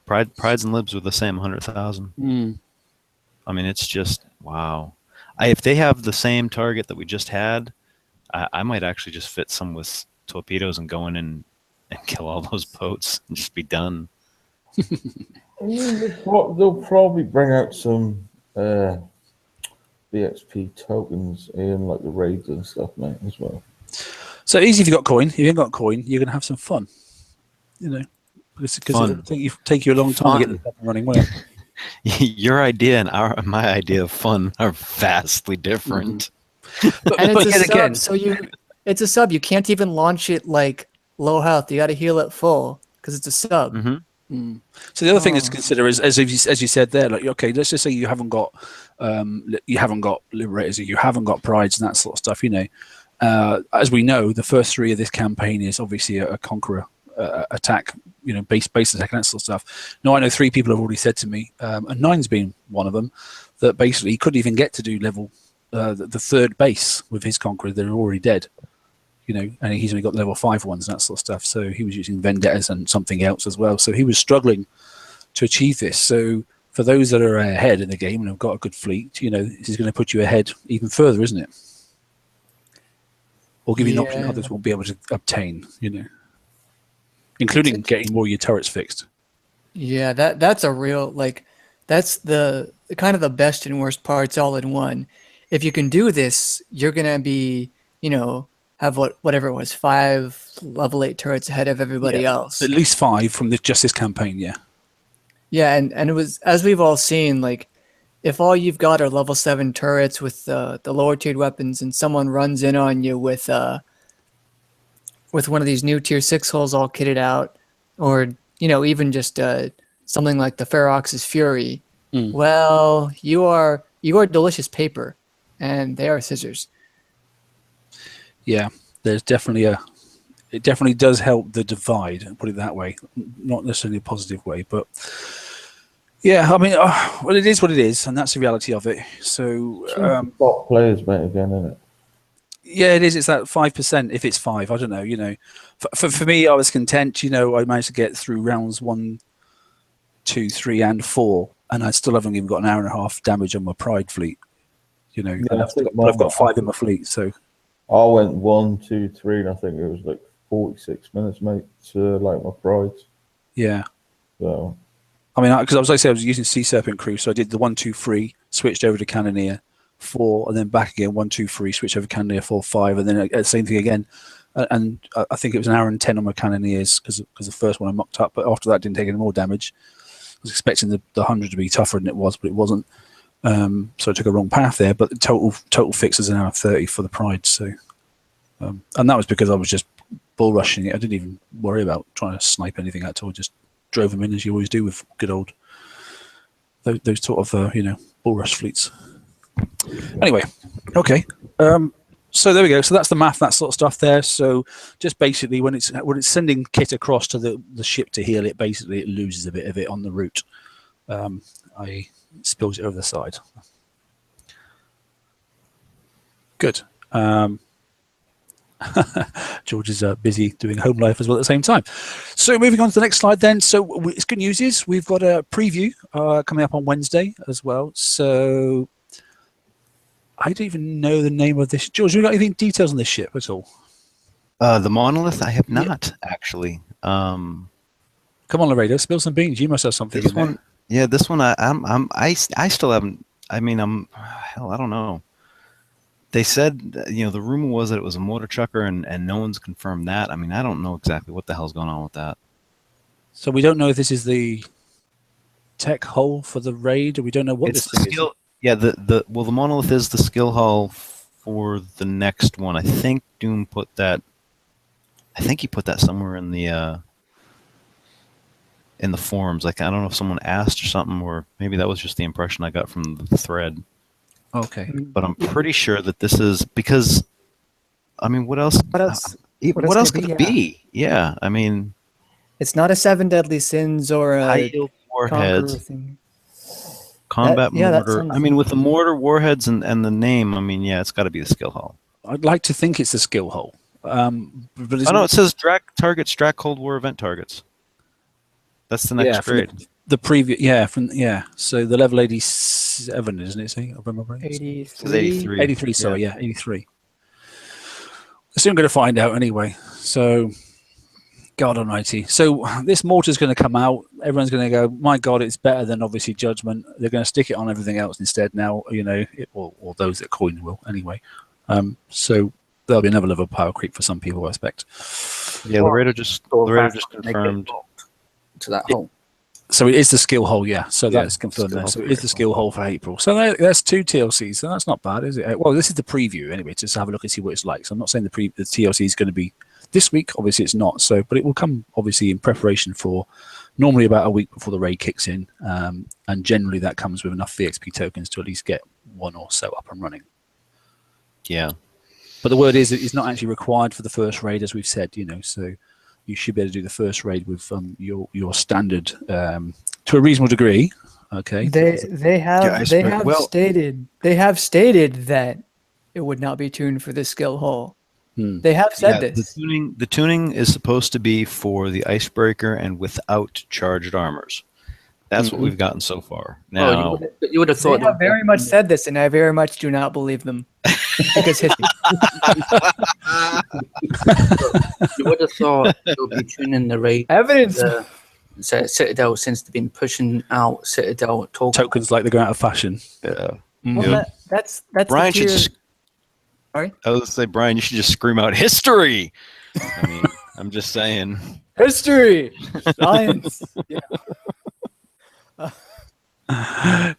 Prides and libs were the same 100,000. Mm. I mean, it's just wow. If they have the same target that we just had, I might actually just fit some with torpedoes and go in and kill all those boats and just be done. I mean, they'll probably bring out some VXP tokens in like the raids and stuff, mate, as well. So easy if you've got coin. If you ain't got coin, you're going to have some fun. Because Fun. I think it take you a long time to get this up and running, won't it? Your idea and my idea of fun are vastly different. And it's a yet sub, again, so it's a sub. You can't even launch it like low health. You got to heal it full because it's a sub. Mm-hmm. So the other thing is to consider is, as you said there, like, okay, let's just say you haven't got liberators, or you haven't got prides and that sort of stuff. You know, as we know, the first 3 of this campaign is obviously a conqueror attack, you know, base attack and that sort of stuff. Now I know 3 people have already said to me, and 9's been one of them, that basically he couldn't even get to do level the 3rd base with his conqueror. They're already dead. You know, and he's only got level 5 ones and that sort of stuff. So he was using vendettas and something else as well. So he was struggling to achieve this. So for those that are ahead in the game and have got a good fleet, you know, this is going to put you ahead even further, isn't it? Or give you an option others won't be able to obtain, you know, including getting more of your turrets fixed. Yeah, that's a real, like, that's the kind of the best and worst parts all in one. If you can do this, you're going to be, you know, have whatever it was, 5 level 8 turrets ahead of everybody else. At least 5 from just this campaign, yeah. Yeah, and it was, as we've all seen, like, if all you've got are level 7 turrets with the lower tiered weapons, and someone runs in on you with one of these new tier 6 hulls all kitted out, or, you know, even just something like the Ferox's Fury, well, you are delicious paper, and they are scissors. Yeah, there's definitely it definitely does help the divide, put it that way. Not necessarily a positive way, but yeah, I mean, well, it is what it is, and that's the reality of it. So, Bot players, mate, again, isn't it? yeah, it is. It's that 5%. If it's 5, I don't know. You know, for me, I was content. You know, I managed to get through rounds 1, 2, 3, and 4, and I still haven't even got an hour and a half damage on my Pride fleet. You know, Yeah, I've got 5 in my fleet, so. I went 1, 2, 3, and I think it was like 46 minutes, mate, to like my prides. Yeah. So, I mean, because I was using Sea Serpent Crew, so I did the 1, 2, 3, switched over to Cannoneer 4, and then back again 1, 2, 3, switch over Cannoneer 4, 5, and then same thing again. And I think it was an hour and 10 on my Cannoneers because the first one I mucked up, but after that didn't take any more damage. I was expecting the 100 to be tougher than it was, but it wasn't. So I took a wrong path there, but the total fix is an hour 30 for the Pride. So, and that was because I was just bull rushing it. I didn't even worry about trying to snipe anything at all. Just drove them in as you always do with good old those sort of you know, bull rush fleets. Anyway, okay. So there we go. So that's the math, that sort of stuff there. So just basically when it's sending kit across to the ship to heal it, basically it loses a bit of it on the route. I spills it over the side. Good. George is busy doing home life as well at the same time. So moving on to the next slide then. So it's good news is we've got a preview coming up on Wednesday as well. So I don't even know the name of this. George, have you got anything details on this ship at all? The Monolith, I have not actually. Come on, Laredo, spill some beans. You must have something. This in there. one, yeah, this one, I still haven't. I mean, hell, I don't know. They said, you know, the rumor was that it was a mortar chucker, and no one's confirmed that. I mean, I don't know exactly what the hell's going on with that. So we don't know if this is the tech hull for the raid, or we don't know what It's this thing skill. Yeah, the Monolith is the skill hull for the next one. I think Doom put that. I think he put that somewhere in the forums. Like, I don't know if someone asked or something, or maybe that was just the impression I got from the thread. Okay. But I'm pretty sure that this is because, I mean, what else? What else could it be? Yeah, I mean, it's not a 7 Deadly Sins or a high yield warheads, thing. combat mortar. Sounds... I mean, with the mortar warheads and the name, I mean, yeah, it's got to be the skill hull. I'd like to think it's the skill hull. But oh no, it says targets Drac Cold War event targets. That's the next grade. The previous, so the level 87, isn't it? See, I remember. 83. 83. Sorry, yeah, 83. We're soon going to find out anyway. So, God Almighty. So this mortar's going to come out. Everyone's going to go, my God, it's better than obviously Judgment. They're going to stick it on everything else instead now. You know, or those that coin will anyway. So there'll be another level of power creep for some people, I expect. Yeah, Laredo just confirmed. to that hole. So it is the skill hole, yeah. So Yeah, that's confirmed skill there. hole So for it is the skill hole for April. So that's 2 TLCs. So that's not bad, is it? Well, this is the preview anyway, to have a look and see what it's like. So I'm not saying the TLC is going to be this week. Obviously, it's not. So, but it will come obviously in preparation for normally about a week before the raid kicks in, and generally that comes with enough VXP tokens to at least get one or so up and running. Yeah. But the word is it's not actually required for the first raid, as we've said. So you should be able to do the first raid with your standard to a reasonable degree. Okay. They have stated that it would not be tuned for the skill hole. They have said this. The tuning is supposed to be for the icebreaker and without charged armors. That's what we've gotten so far. Now you would have thought they have very much said this, and I very much do not believe them. Because you would have thought they'll be tuning the raid evidence. Citadel, since they've been pushing out Citadel tokens like they're going out of fashion. Yeah. Well, that's Brian the should tier. just. Sorry? I was gonna say, Brian, you should just scream out history. I mean, I'm just saying. History, science. Yeah.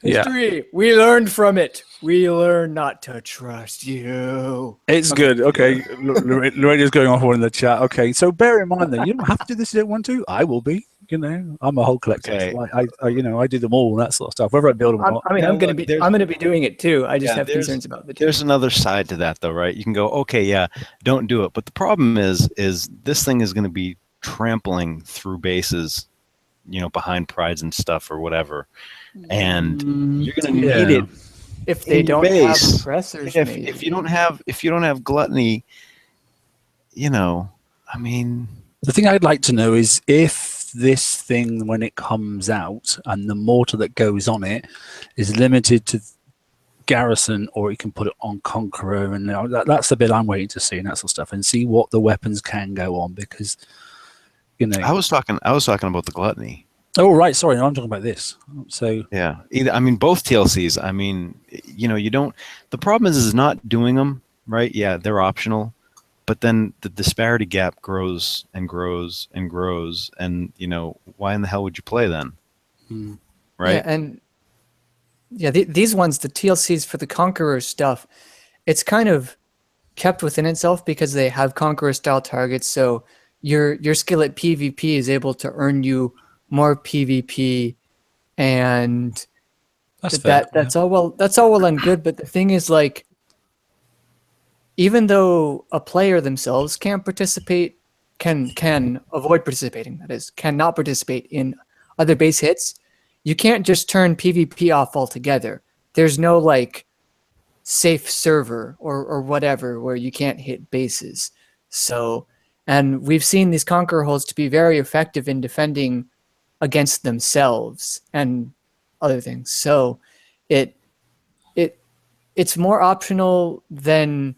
History. We learned from it. We learn not to trust you. It's good. Okay. Lorena's going off one in the chat. Okay. So bear in mind that you don't have to do this if you don't want to. I will be. I'm a whole collector. Okay. So I do them all and that sort of stuff. Whether I build them or not. I'm going to be doing it too. I just have concerns about the two. There's another side to that, though, right? You can go, okay, yeah, don't do it. But the problem is this thing is going to be trampling through bases, behind prides and stuff or whatever, and you're going to need it if they don't have oppressors. If you don't have gluttony, I mean, the thing I'd like to know is if this thing, when it comes out, and the mortar that goes on it is limited to garrison, or you can put it on Conqueror, and that's the bit I'm waiting to see, and that sort of stuff, and see what the weapons can go on, because I was talking about the gluttony. Oh right, sorry, no, I'm talking about this. So yeah, both TLCs. I mean, you don't. The problem is not doing them right. Yeah, they're optional, but then the disparity gap grows and grows and grows, and why in the hell would you play then? Right? Yeah, and these ones, the TLCs for the Conqueror stuff, it's kind of kept within itself because they have Conqueror style targets. So your skill at PvP is able to earn you more PvP, and that's all well and good. But the thing is, like, even though a player themselves can't participate, can avoid participating, that is, cannot participate in other base hits, you can't just turn PvP off altogether. There's no like safe server or whatever where you can't hit bases. So, and we've seen these Conqueror holes to be very effective in defending against themselves and other things. So it's more optional than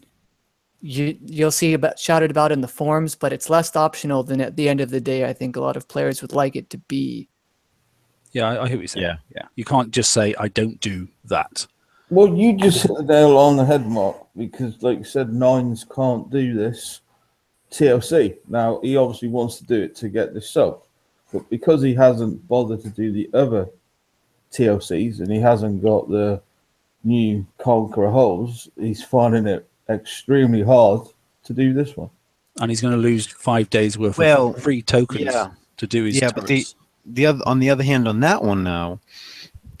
you'll see shouted about in the forums, but it's less optional than at the end of the day I think a lot of players would like it to be. Yeah, I hear what you're saying. Yeah. You can't just say I don't do that. Well, you just hit the nail on the head, Mark, because like you said, Nines can't do this TLC. Now he obviously wants to do it to get this sub. But because he hasn't bothered to do the other TLCs and he hasn't got the new Conqueror holes, he's finding it extremely hard to do this one. And he's going to lose 5 days worth of free tokens to do his turrets. But on the other hand, on that one now,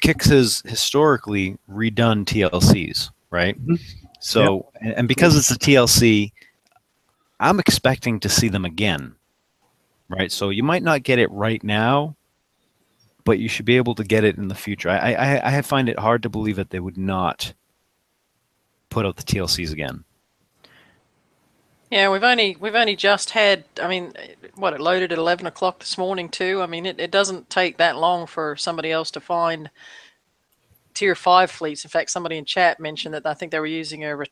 Kix has historically redone TLCs, right? Mm-hmm. So, and because it's a TLC, I'm expecting to see them again. Right, so you might not get it right now, but you should be able to get it in the future. I find it hard to believe that they would not put out the TLCs again. Yeah, we've only just had. I mean, it loaded at 11 o'clock this morning too. I mean, it doesn't take that long for somebody else to find tier 5 fleets. In fact, somebody in chat mentioned that I think they were using a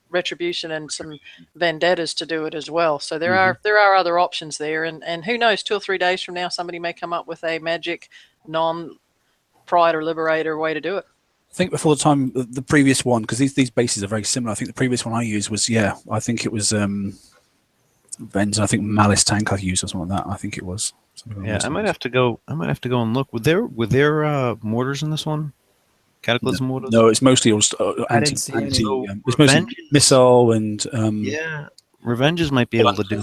Retribution and some Vendettas to do it as well. So there are other options there, and who knows, 2 or 3 days from now somebody may come up with a magic non-Pride or Liberator way to do it. I think before the time the previous one, because these bases are very similar. I think the previous one I used was I think it was Vens, I think Malice Tank I used or something like that. I think it was. Yeah, I might have to go and look. Were there mortars in this one? Cataclysm mortars? No, it's mostly all I didn't see any. it's mostly missile and yeah, Revenges might be able to do,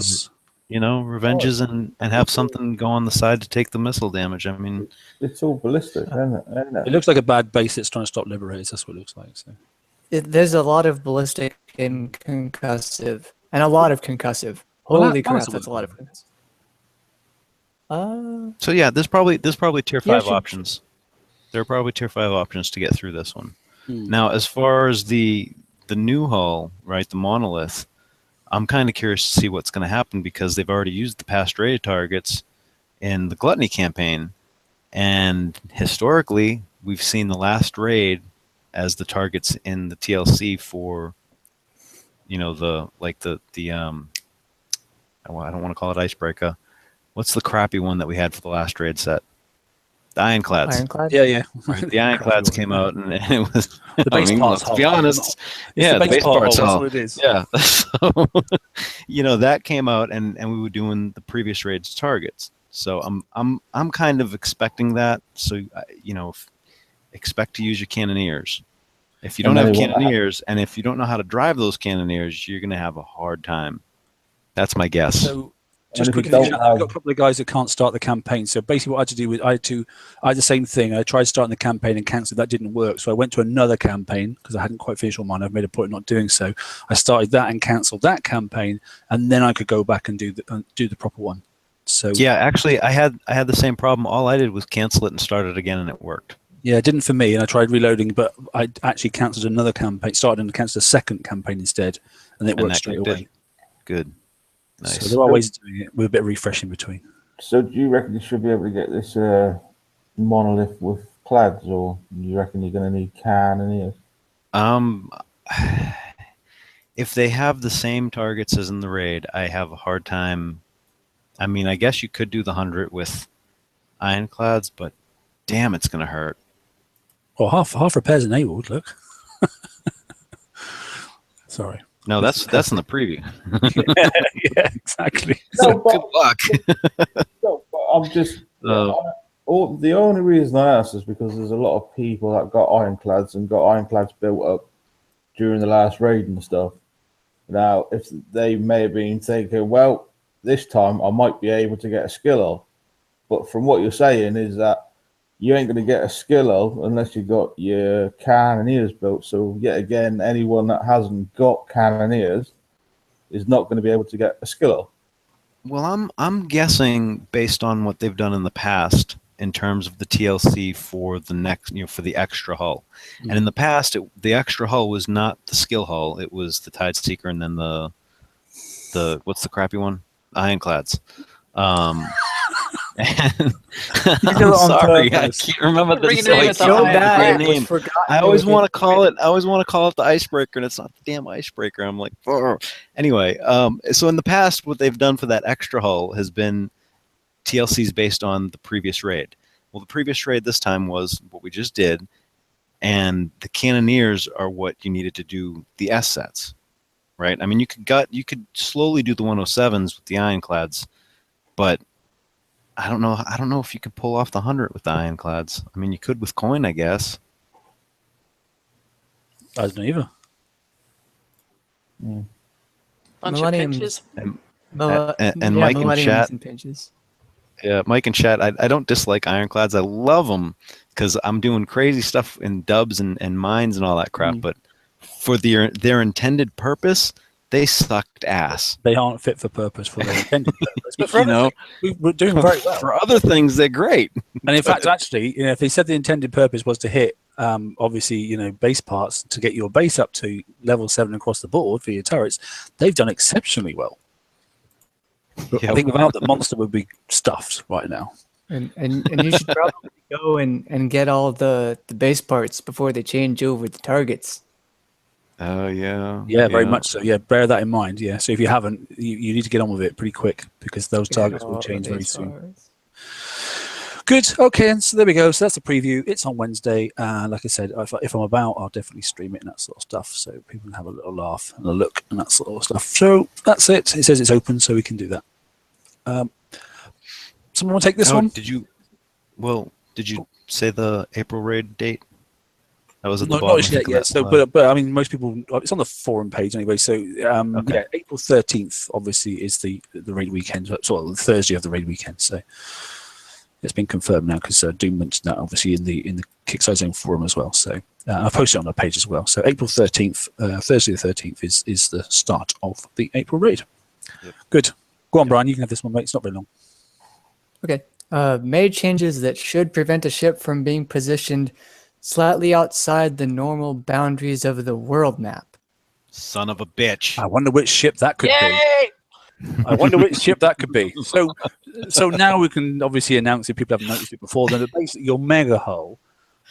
Revenges and have something go on the side to take the missile damage. I mean, It's all ballistic, isn't it? it looks like a bad base that's trying to stop Liberators. That's what it looks like. So. There's a lot of ballistic and concussive, and a lot of concussive. Holy crap, that's a lot of concussive. so yeah, there's probably tier 5 sure. options. There are probably tier 5 options to get through this one. Hmm. Now, as far as the new hull, right, the monolith, I'm kind of curious to see what's going to happen because they've already used the past raid targets in the Gluttony campaign, and historically, we've seen the last raid as the targets in the TLC for, I don't want to call it Icebreaker. What's the crappy one that we had for the last raid set? The Ironclads. Ironclad? Yeah. The Ironclads came out, and it was The base part's let's be hull. honest. It's The base part's hull, hull. that's what it is. Yeah. So, that came out, and we were doing the previous raid's targets. So I'm kind of expecting that. So expect to use your cannoneers. If you don't have cannoneers, and if you don't know how to drive those cannoneers, you're going to have a hard time. That's my guess. So just if you quickly, don't I've got a couple of guys that can't start the campaign. So basically, what I had to do was I had the same thing. I tried starting the campaign and cancelled. That didn't work. So I went to another campaign because I hadn't quite finished all mine. I've made a point of not doing so. I started that and cancelled that campaign, and then I could go back and do the proper one. So Yeah, actually, I had the same problem. All I did was cancel it and start it again, and it worked. yeah, it didn't for me, and I tried reloading, but I actually cancelled another campaign, started and cancelled a second campaign instead, and it worked that straight kicked away. in. Good. Nice. So there are ways of doing it with a bit of refresh in between. So do you reckon you should be able to get this monolith with clads, or do you reckon you're going to need cannoneers? If they have the same targets as in the raid, I have a hard time. I mean, I guess you could do the 100 with ironclads, but damn, it's going to hurt. Well, half repairs enabled. Look. Sorry. No, that's in the preview. Yeah, exactly. No, Good luck. No, but I'm just. The only reason I ask is because there's a lot of people that got ironclads and got ironclads built up during the last raid and stuff. Now, if they may have been thinking, well, this time I might be able to get a skill up, but from what you're saying is that you ain't going to get a skill up unless you got your cannoneers built. So yet again, anyone that hasn't got cannoneers is not going to be able to get a skill up. Well, I'm guessing based on what they've done in the past in terms of the TLC for the next, for the extra hull. And in the past, the extra hull was not the skill hull; it was the Tide Seeker, and then the what's the crappy one? Ironclads. And I'm sorry, I can't remember the name. I always want to call it. The Icebreaker, and it's not the damn Icebreaker. I'm like, ugh. Anyway. So in the past, what they've done for that extra hull has been TLCs based on the previous raid. Well, the previous raid this time was what we just did, and the cannoneers are what you needed to do the S sets, right? I mean, you could slowly do the 107s with the ironclads, but I don't know if you could pull off the 100 with the ironclads. I mean, you could with coin, I guess. I don't know either. Bunch Millennium- of pinches. And Yeah, Mike in Millennium chat. and pinches. Yeah, Mike in chat. I don't dislike ironclads. I love them because I'm doing crazy stuff in dubs and mines and all that crap. But for their intended purpose, they sucked ass. They aren't fit for purpose for their intended purpose. But for we're doing very well. For other things, they're great. And in fact, actually, if they said the intended purpose was to hit, obviously, base parts to get your base up to level 7 across the board for your turrets, they've done exceptionally well. But I think without the monster would be stuffed right now. And you should probably go and get all the base parts before they change over the targets. Oh, yeah. Yeah, very much so. Yeah, bear that in mind. Yeah, so if you haven't, you need to get on with it pretty quick because those targets will change very soon. Good. Okay, and so there we go. So that's the preview. It's on Wednesday. Like I said, if I'm about, I'll definitely stream it and that sort of stuff, so people can have a little laugh and a look and that sort of stuff. So that's it. It says it's open, so we can do that. Someone want to take this one? Did you say the April raid date? That was at the Not bottom. yet. Yeah. So, but I mean, most people. It's on the forum page anyway. So, yeah, April 13th obviously is the raid weekend, sort of the Thursday of the raid weekend. So, it's been confirmed now because Doom mentioned that obviously in the Kickstarter Zone forum as well. So, I posted it on our page as well. So, April 13th, Thursday the 13th is the start of the April raid. Yep. Good. Go on, Brian. You can have this one, mate. It's not very long. Okay. Made changes that should prevent a ship from being positioned slightly outside the normal boundaries of the world map. Son of a bitch. I wonder which ship that could be. I wonder which ship that could be. So now we can obviously announce, if people haven't noticed it before, that basically your mega hull,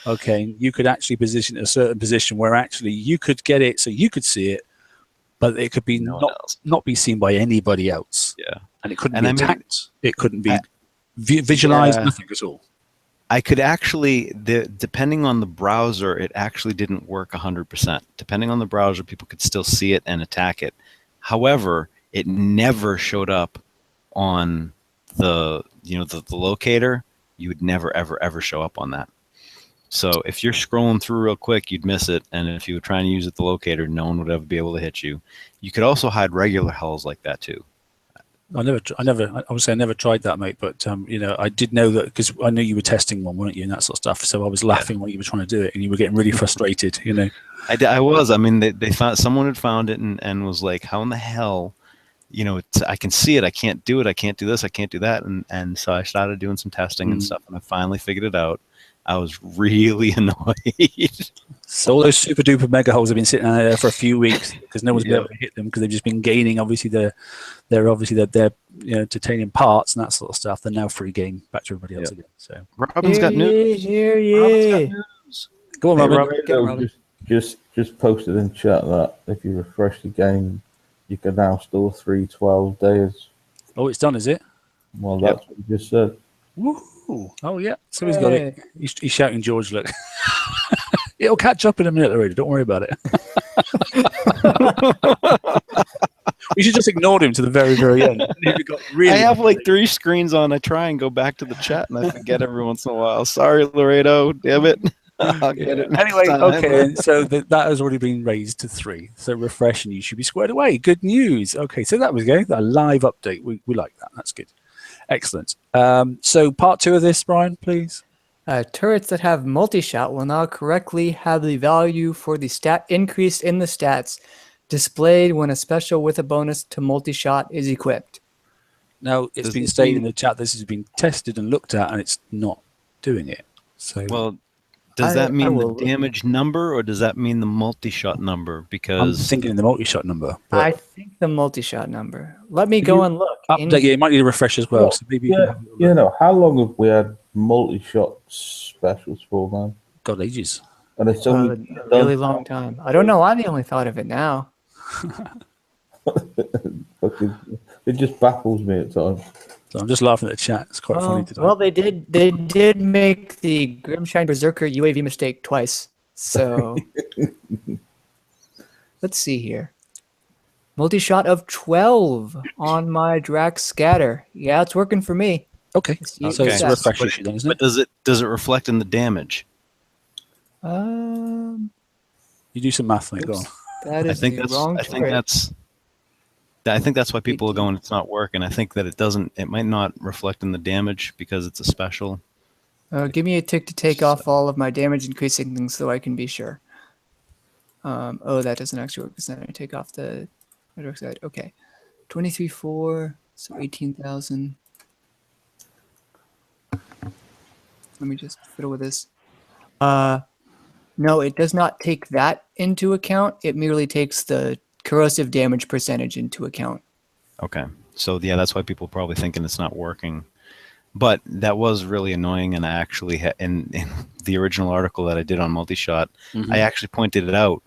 okay, you could actually position a certain position where actually you could get it so you could see it, but it could be not be seen by anybody else. Yeah. And it couldn't be attacked. It couldn't be visualized, nothing at all. I could actually, depending on the browser, it actually didn't work 100%. Depending on the browser, people could still see it and attack it. However, it never showed up on the locator. You would never, ever, ever show up on that. So if you're scrolling through real quick, you'd miss it. And if you were trying to use the locator, no one would ever be able to hit you. You could also hide regular hulls like that too. I never tried that, mate. But I did know that because I knew you were testing one, weren't you, and that sort of stuff. So I was laughing while you were trying to do it, and you were getting really frustrated. I was. I mean, they found, someone had found it and was like, "How in the hell?" I can see it. I can't do it. I can't do this. I can't do that. And so I started doing some testing and stuff, and I finally figured it out. I was really annoyed. So all those super duper mega hulls have been sitting there for a few weeks because no one's been able to hit them because they've just been gaining. Obviously, their titanium parts and that sort of stuff. They're now free game back to everybody else again. So Robin's got news. Go on, Robin. Just posted in chat that if you refresh the game, you can now store 312 days. Oh, it's done, is it? Well, that's what you just said. Woohoo! Oh yeah, so he's got it. He's shouting, George, look. It'll catch up in a minute already. Don't worry about it. We should just ignore him to the very, very end. I have like 3 screens on. I try and go back to the chat, and I forget every once in a while. Sorry, Laredo. Damn it. I'll get it next anyway, time. okay. So that has already been raised to 3. So refresh, and you should be squared away. Good news. Okay, so that was going a live update. We like that. That's good. Excellent. So part 2 of this, Brian, please. Turrets that have multi-shot will now correctly have the value for the stat increase in the stats displayed when a special with a bonus to multi-shot is equipped. Now, it's been stated in the chat this has been tested and looked at, and it's not doing it. So, well, does that mean the damage number, or does that mean the multi-shot number? Because I'm thinking the multi-shot number. I think the multi-shot number. Let me go and look. Update, you might need a refresh as well. So maybe how long have we had multi-shot specials for, man? God, ages. And it's only a really long time. I don't know why they only thought of it now. It just baffles me at times. So I'm just laughing at the chat. It's quite funny today. Well, they did make the Grimshine Berserker UAV mistake twice. So let's see here. Multi-shot of 12 on my Drax Scatter. Yeah, it's working for me. Okay. So it's a refresh issue then, isn't it? But does it reflect in the damage? You do some math, mate. Go on. That is wrong. I think that's why people are going, it's not working. I think that it might not reflect in the damage because it's a special. Give me a tick to take off all of my damage increasing things so I can be sure. That doesn't actually work because then I take off the dark side. Okay. 23.4, so 18,000. Let me just fiddle with this. No, it does not take that into account. It merely takes the corrosive damage percentage into account. Okay. So, yeah, that's why people are probably thinking it's not working. But that was really annoying, and I actually, in the original article that I did on multi-shot, I actually pointed it out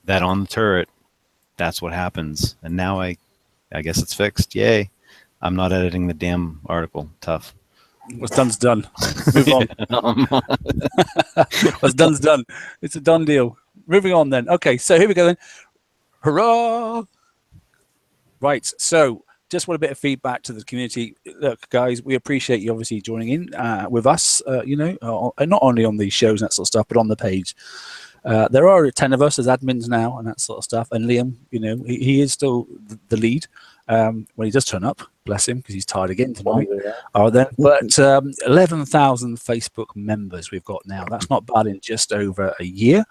that on the turret, that's what happens. And now I guess it's fixed. Yay. I'm not editing the damn article. Tough. What's done's done. Move on. What's done's done. It's a done deal. Moving on then. Okay, so here we go then. Hurrah! Right, so just want a bit of feedback to the community. Look, guys, we appreciate you obviously joining in with us, and not only on these shows and that sort of stuff, but on the page. There are 10 of us as admins now and that sort of stuff. And Liam, he is still the lead when he does turn up. Bless him, because he's tired again tonight. But 11,000 Facebook members we've got now. That's not bad in just over a year.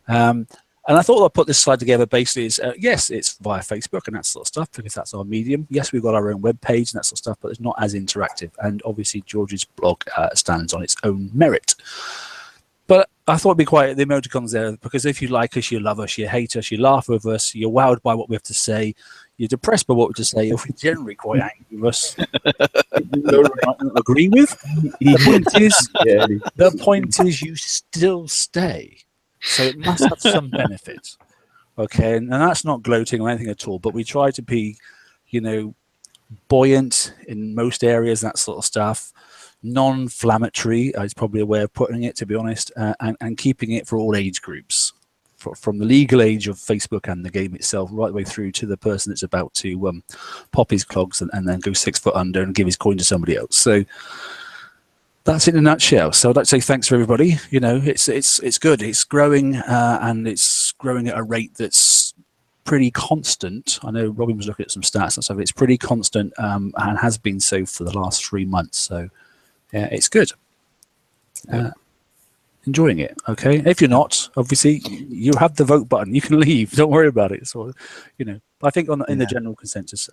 And I thought I'd put this slide together basically is, yes, it's via Facebook and that sort of stuff, because that's our medium. Yes, we've got our own web page and that sort of stuff, but it's not as interactive. And obviously George's blog stands on its own merit. But I thought it'd be quite the emoticons there, because if you like us, you love us, you hate us, you laugh with us, you're wowed by what we have to say, you're depressed by what we have to say, if you're generally quite angry with us, you don't agree with. The point is you still stay. So it must have some benefit. Okay, and that's not gloating or anything at all, but we try to be, buoyant in most areas, that sort of stuff. Non-inflammatory is probably a way of putting it, to be honest, and keeping it for all age groups, from the legal age of Facebook and the game itself, right the way through to the person that's about to pop his clogs and then go 6 foot under and give his coin to somebody else. So that's in a nutshell. So I'd like to say thanks for everybody. It's good. It's growing, and it's growing at a rate that's pretty constant. I know Robin was looking at some stats and stuff. It's pretty constant, and has been so for the last 3 months. So yeah, it's good. Enjoying it. Okay. If you're not, obviously you have the vote button. You can leave. Don't worry about it. So, I think in the general consensus,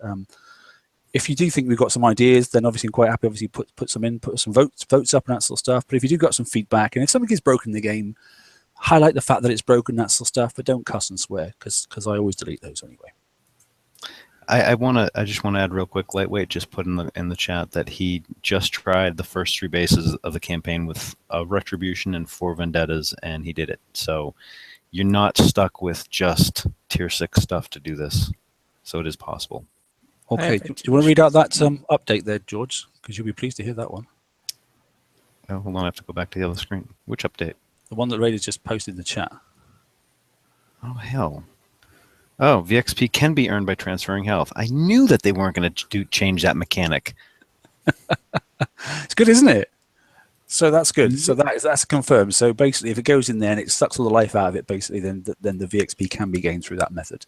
if you do think we've got some ideas, then obviously I'm quite happy. Obviously, put some in, put some votes up, and that sort of stuff. But if you do got some feedback, and if something is broken in the game, highlight the fact that it's broken, that sort of stuff. But don't cuss and swear, because I always delete those anyway. I just want to add real quick. Lightweight just put in the chat that he just tried the first 3 bases of the campaign with a Retribution and 4 Vendettas, and he did it. So you're not stuck with just tier 6 stuff to do this. So it is possible. Okay, do you want to read out that update there, George? Because you'll be pleased to hear that one. Oh, hold on, I have to go back to the other screen. Which update? The one that Raider's just posted in the chat. Oh, hell. Oh, VXP can be earned by transferring health. I knew that they weren't going to change that mechanic. It's good, isn't it? So that's good. So that's confirmed. So basically, if it goes in there and it sucks all the life out of it, basically, then the VXP can be gained through that method.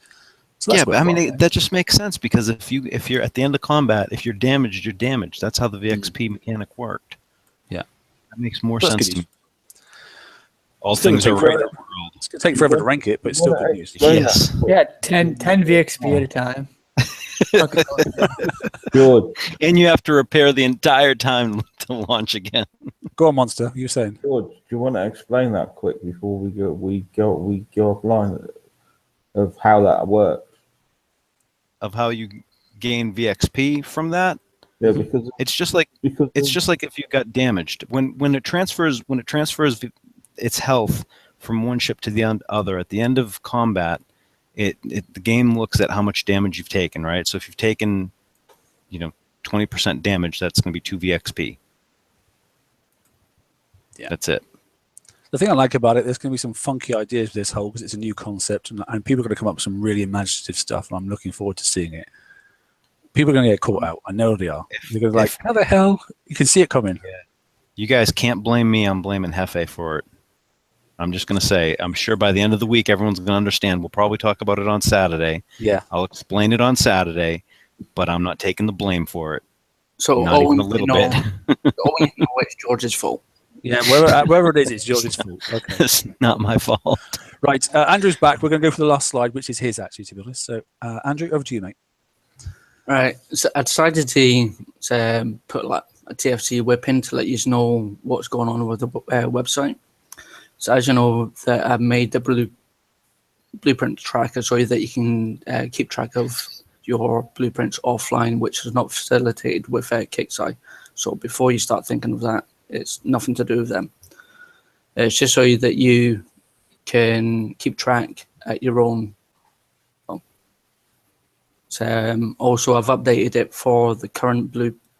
So yeah, but I mean, that just makes sense, because if you're at the end of combat, if you're damaged, you're damaged. That's how the VXP mechanic worked. Yeah, that makes more sense to me. All still things are right. It's going to take forever to rank it, but it's still good news. Yes. Yeah, 10 VXP at a time. George, And you have to repair the entire time to launch again. Go on, Monster. You were saying? George, do you want to explain that quick before we go offline of how that works? Of how you gain VXP from that? Yeah, because it's just like if you got damaged. When it transfers its health from one ship to the other at the end of combat, the game looks at how much damage you've taken, right? So if you've taken 20% damage, that's going to be 2 VXP. Yeah, that's it. The thing I like about it, there's going to be some funky ideas with this whole, because it's a new concept, and people are going to come up with some really imaginative stuff, and I'm looking forward to seeing it. People are going to get caught out. I know they are. They're going to be like, how the hell? You can see it coming. Yeah. You guys can't blame me. I'm blaming Hefe for it. I'm just going to say, I'm sure by the end of the week, everyone's going to understand. We'll probably talk about it on Saturday. Yeah. I'll explain it on Saturday, but I'm not taking the blame for it. So not even a little bit. All we know it's George's fault. Yeah, wherever it is, it's George's fault. Okay. It's not my fault. Right, Andrew's back. We're going to go for the last slide, which is his, actually, to be honest. So, Andrew, over to you, mate. Right, so I decided to put like a TFC whip in to let you know what's going on with the website. So as you know, that I've made the blueprint tracker so that you can keep track of your blueprints offline, which is not facilitated with KIXI. So before you start thinking of that, it's nothing to do with them. It's just so that you can keep track at your own. Also, I've updated it for the current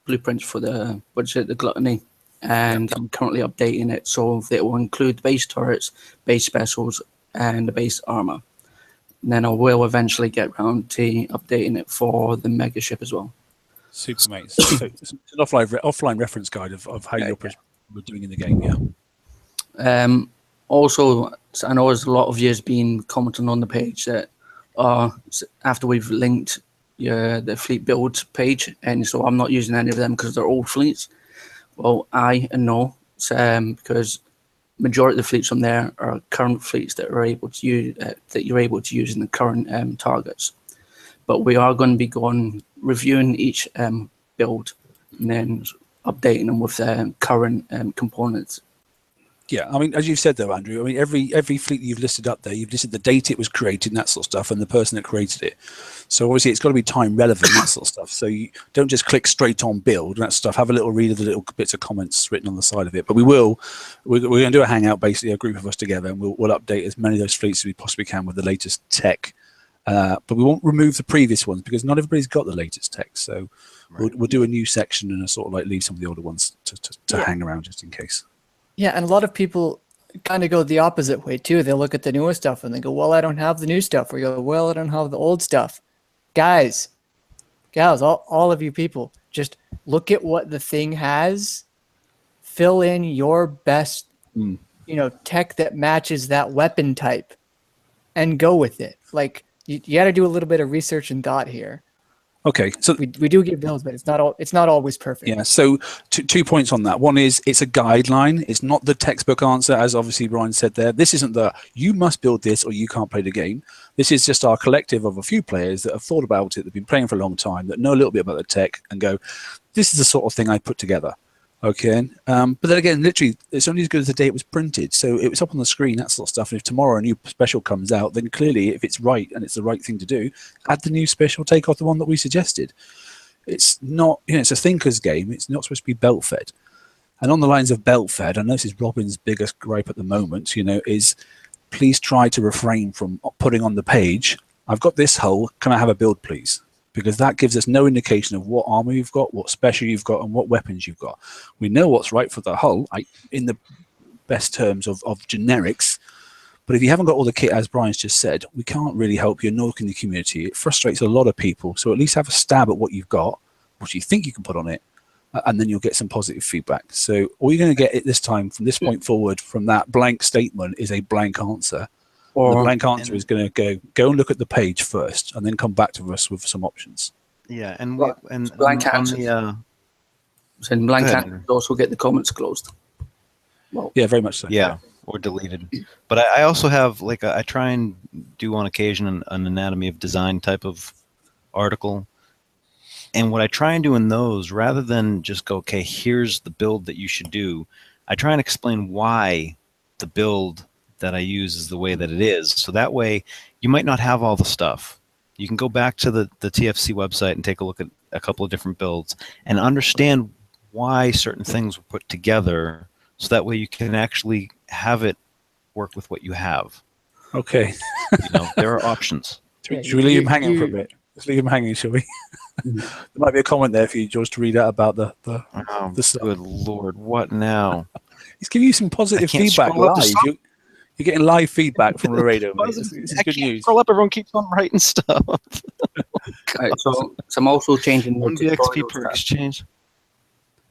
blueprints for the the Gluttony, and I'm currently updating it so that it will include base turrets, base specials, and the base armor. And then I will eventually get around to updating it for the mega ship as well. Super, mate. So it's an offline reference guide of how you're doing in the game, yeah. Also, I know there's a lot of yous been commenting on the page that after we've linked the fleet build page, and so I'm not using any of them because they're old fleets. Well, I know because majority of the fleets on there are current fleets that are able to use that you're able to use in the current targets. But we are going to be reviewing each build and then updating them with current components. Yeah, I mean, as you've said though, Andrew, I mean, every fleet you've listed up there, you've listed the date it was created and that sort of stuff, and the person that created it. So obviously it's got to be time relevant, that sort of stuff. So you don't just click straight on build and that stuff. Have a little read of the little bits of comments written on the side of it. But we're going to do a hangout, basically a group of us together, and we'll update as many of those fleets as we possibly can with the latest tech. But we won't remove the previous ones because not everybody's got the latest tech. So we'll do a new section and sort of like leave some of the older ones to hang around just in case. Yeah, and a lot of people kind of go the opposite way too. They look at the newer stuff and they go, well, I don't have the new stuff. Or you go, well, I don't have the old stuff. Guys, gals, all of you people, just look at what the thing has, fill in your best tech that matches that weapon type, and go with it. Like, you got to do a little bit of research and thought here. Okay, so we do give builds, but it's not always perfect. Yeah, so 2 points on that. One is it's a guideline. It's not the textbook answer, as obviously Brian said there. This isn't the you must build this or you can't play the game. This is just our collective of a few players that have thought about it, that've been playing for a long time, that know a little bit about the tech, and go, this is the sort of thing I put together. Okay, but then again, literally, it's only as good as the day it was printed. So it was up on the screen, that sort of stuff. And if tomorrow a new special comes out, then clearly, if it's right and it's the right thing to do, add the new special, take off the one that we suggested. It's not, it's a thinker's game. It's not supposed to be belt fed. And on the lines of belt fed, I know this is Robin's biggest gripe at the moment, is please try to refrain from putting on the page, I've got this hull, can I have a build, please? Because that gives us no indication of what armor you've got, what special you've got, and what weapons you've got. We know what's right for the hull, in the best terms of generics, but if you haven't got all the kit, as Brian's just said, we can't really help you, nor can the community. It frustrates a lot of people, so at least have a stab at what you've got, what you think you can put on it, and then you'll get some positive feedback. So all you're going to get at this time, from this point forward, from that blank statement is a blank answer. Or the blank answer is going to go and look at the page first, and then come back to us with some options. Yeah, and blank answers. So in blank answers, also get the comments closed. Well, yeah, very much so. Yeah, or deleted. But I also have I try and do on occasion an anatomy of design type of article. And what I try and do in those, rather than just go, okay, here's the build that you should do, I try and explain why the build that I use is the way that it is. So that way you might not have all the stuff. You can go back to the TFC website and take a look at a couple of different builds and understand why certain things were put together, so that way you can actually have it work with what you have. Okay. There are options. Should we leave him hanging for a bit? Let's leave him hanging, shall we? There might be a comment there for you, George, to read out about the stuff. Good Lord, what now? He's giving you some positive feedback live. You're getting live feedback from Laredo. This is good news. Scroll up, everyone keeps on writing stuff. Right, so I'm also changing the XP per exchange.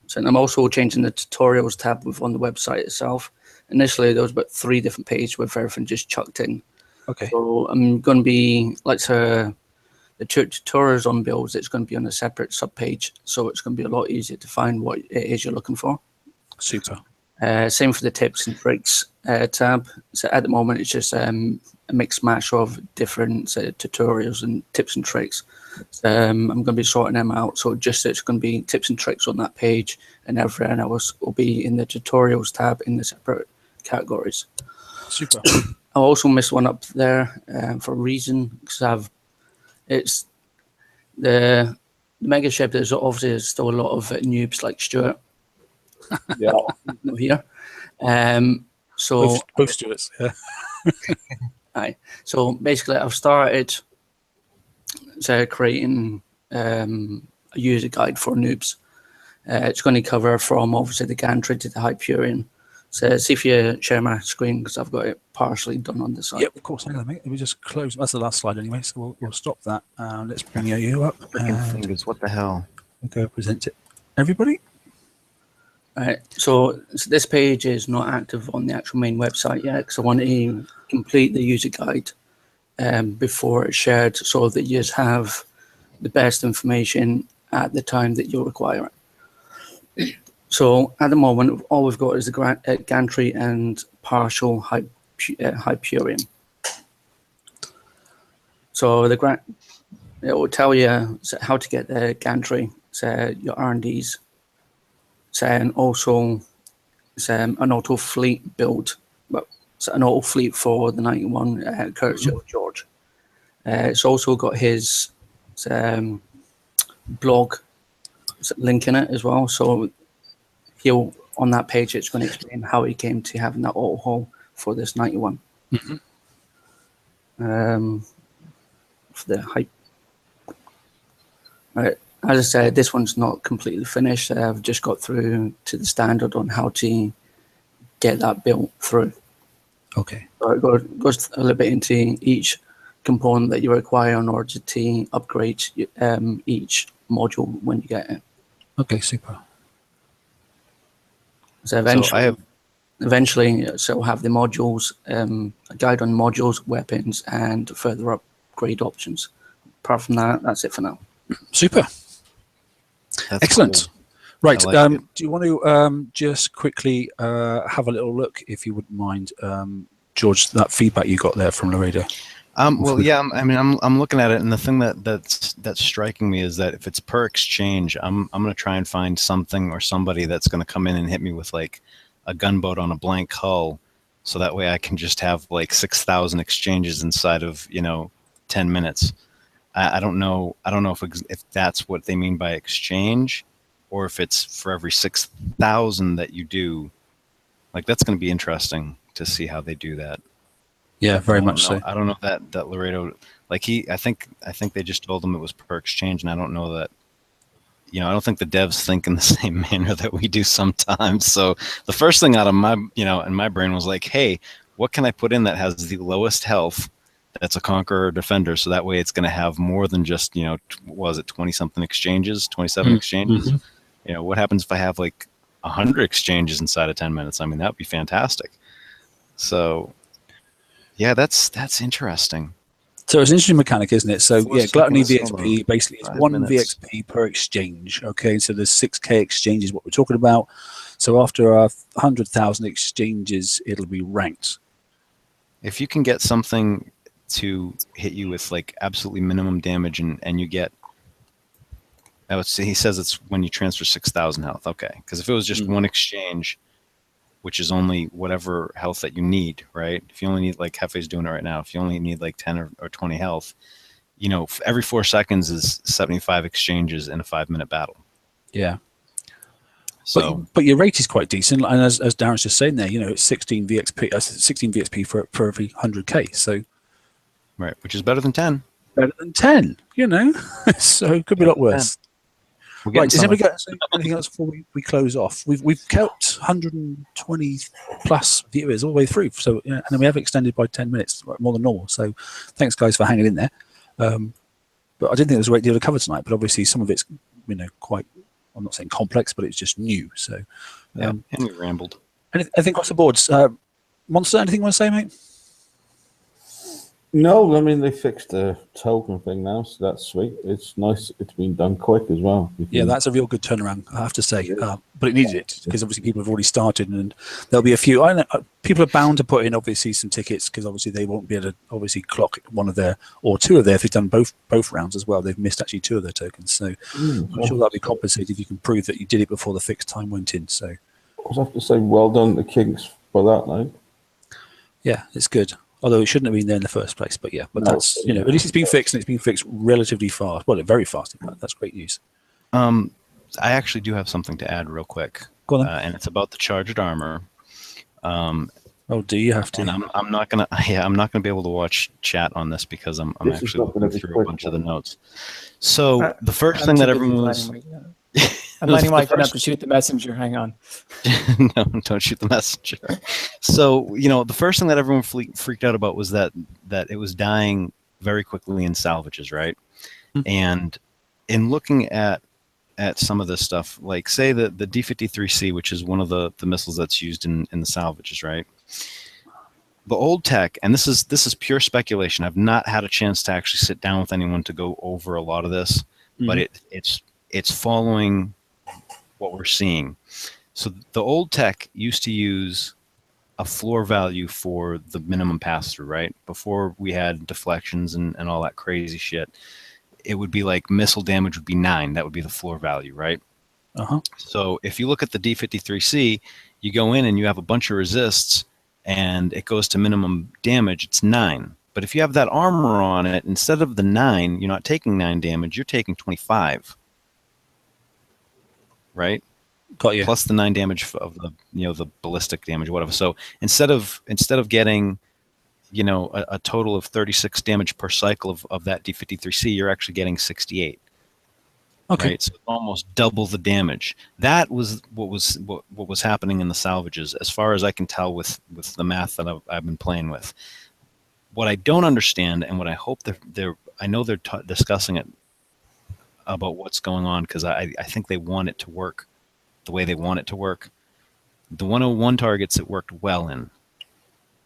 So I'm also changing the tutorials tab on the website itself. Initially, there was about 3 different pages with everything just chucked in. Okay. So I'm going to be the tutorials on builds. It's going to be on a separate subpage, so it's going to be a lot easier to find what it is you're looking for. Super. Same for the tips and tricks tab. So at the moment, it's just a mixed match of different tutorials and tips and tricks. I'm going to be sorting them out. So it's going to be tips and tricks on that page, and everything else will be in the tutorials tab in the separate categories. Super. I also missed one up there for a reason, because it's the mega ship. There's obviously still a lot of noobs like Stuart. Yeah, here. So both Stuarts. Yeah. Aye. So basically, I've started creating a user guide for noobs. It's going to cover from obviously the gantry to the Hyperion. So see if you share my screen because I've got it partially done on the side. Yep, of course. Hang on, mate. Let me just close. That's the last slide anyway, so we'll stop that. Let's bring you up. Freaking And fingers, what the hell? we'll go present it. Everybody? Right, so this page is not active on the actual main website yet because I want to complete the user guide before it's shared so that you just have the best information at the time that you require it. So at the moment, all we've got is the gantry and partial Hyperion. So it will tell you how to get the gantry, your R&Ds, and also an auto fleet build, well, an auto fleet for the 91 courtesy of George. It's also got his blog link in it as well. So he'll, on that page, it's going to explain how he came to having that auto haul for this 91. For the hype. Right. As I said, this one's not completely finished. I've just got through to the standard on how to get that built through. Okay. So it goes a little bit into each component that you require in order to upgrade each module when you get it. Okay, super. So eventually, we'll have the modules, a guide on modules, weapons, and further upgrade options. Apart from that, that's it for now. Super. That's Excellent. cool. Right. I like it. Do you want to just quickly have a little look, if you wouldn't mind, George, that feedback you got there from Laredo? Well, yeah. I mean, I'm looking at it, and the thing that's striking me is that if it's per exchange, I'm going to try and find something or somebody that's going to come in and hit me with like a gunboat on a blank hull, so that way I can just have like 6,000 exchanges inside of 10 minutes. I don't know if that's what they mean by exchange, or if it's for every 6,000 that you do. Like, that's going to be interesting to see how they do that. Yeah, very much so. I don't know that Laredo, like I think they just told them it was per exchange, and I don't know that. I don't think the devs think in the same manner that we do sometimes. So the first thing out of my, in my brain was like, hey, what can I put in that has the lowest health? That's a Conqueror Defender, so that way it's going to have more than just, what was it, 20-something exchanges, 27 exchanges? What happens if I have like 100 exchanges inside of 10 minutes? I mean, that would be fantastic. So, yeah, that's interesting. So it's an interesting mechanic, isn't it? So Four yeah, Gluttony seconds VXP basically is 5 1 minutes. VXP per exchange. Okay, so there's 6K exchanges, what we're talking about. So after 100,000 exchanges, it'll be ranked. If you can get something to hit you with like absolutely minimum damage, and you get, I would say he says it's when you transfer 6,000 health. Okay, because if it was just one exchange, which is only whatever health that you need, right? If you only need, like Hefe's doing it right now, if you only need like 10 or 20 health, every 4 seconds is 75 exchanges in a 5-minute battle. Yeah. So, but your rate is quite decent, and as Darren's just saying there, it's 16 VXP for every 100K. So right, which is better than 10. Better than 10, so it could be a lot worse. Right, does anybody got anything else before we close off? We've kept 120 plus viewers all the way through, so and then we have extended by 10 minutes, more than normal. So thanks, guys, for hanging in there. But I didn't think there was a great deal to cover tonight. But obviously, some of it's quite, I'm not saying complex, but it's just new. So and we rambled. Anything across the boards? Monster, anything you want to say, mate? No, I mean, they fixed the token thing now, so that's sweet. It's nice. It's been done quick as well. Yeah, that's a real good turnaround, I have to say. But it needed it, because obviously people have already started, and there'll be a few. I don't know, people are bound to put in, obviously, some tickets, because obviously they won't be able to obviously clock one of their, or two of their, if they've done both rounds as well. They've missed actually 2 of their tokens. So I'm sure that'll be compensated if you can prove that you did it before the fixed time went in. So I have to say, well done to Kinks for that, though. Yeah, it's good. Although it shouldn't have been there in the first place, but yeah, but that's, at least it's been fixed, and it's been fixed relatively fast. Well, very fast, in fact. That's great news. I actually do have something to add real quick. Go on then. And it's about the charged armor. Oh, do you have to? And I'm not gonna be able to watch chat on this because I'm actually looking through a bunch of the notes. So the first thing that everyone was I'm lining my gun up to shoot the messenger. Hang on. No, don't shoot the messenger. So, the first thing that everyone freaked out about was that it was dying very quickly in salvages, right? And in looking at some of this stuff, like say the D53C, which is one of the missiles that's used in the salvages, right? The old tech, and this is pure speculation. I've not had a chance to actually sit down with anyone to go over a lot of this, but it's following what we're seeing. So the old tech used to use a floor value for the minimum pass-through, right? Before we had deflections and all that crazy shit, it would be like missile damage would be 9. That would be the floor value, right? So if you look at the D53C, you go in and you have a bunch of resists, and it goes to minimum damage, it's 9. But if you have that armor on it, instead of the 9, you're not taking 9 damage, you're taking 25. Right? Got you. Plus the 9 damage of the the ballistic damage, whatever. So instead of getting a total of 36 damage per cycle of that D53C, you're actually getting 68. Okay. Right? So almost double the damage. That was what was happening in the salvages, as far as I can tell with the math that I've been playing with. What I don't understand, and what I hope I know they're discussing it about what's going on, because I think they want it to work the way they want it to work. The 101 targets it worked well in,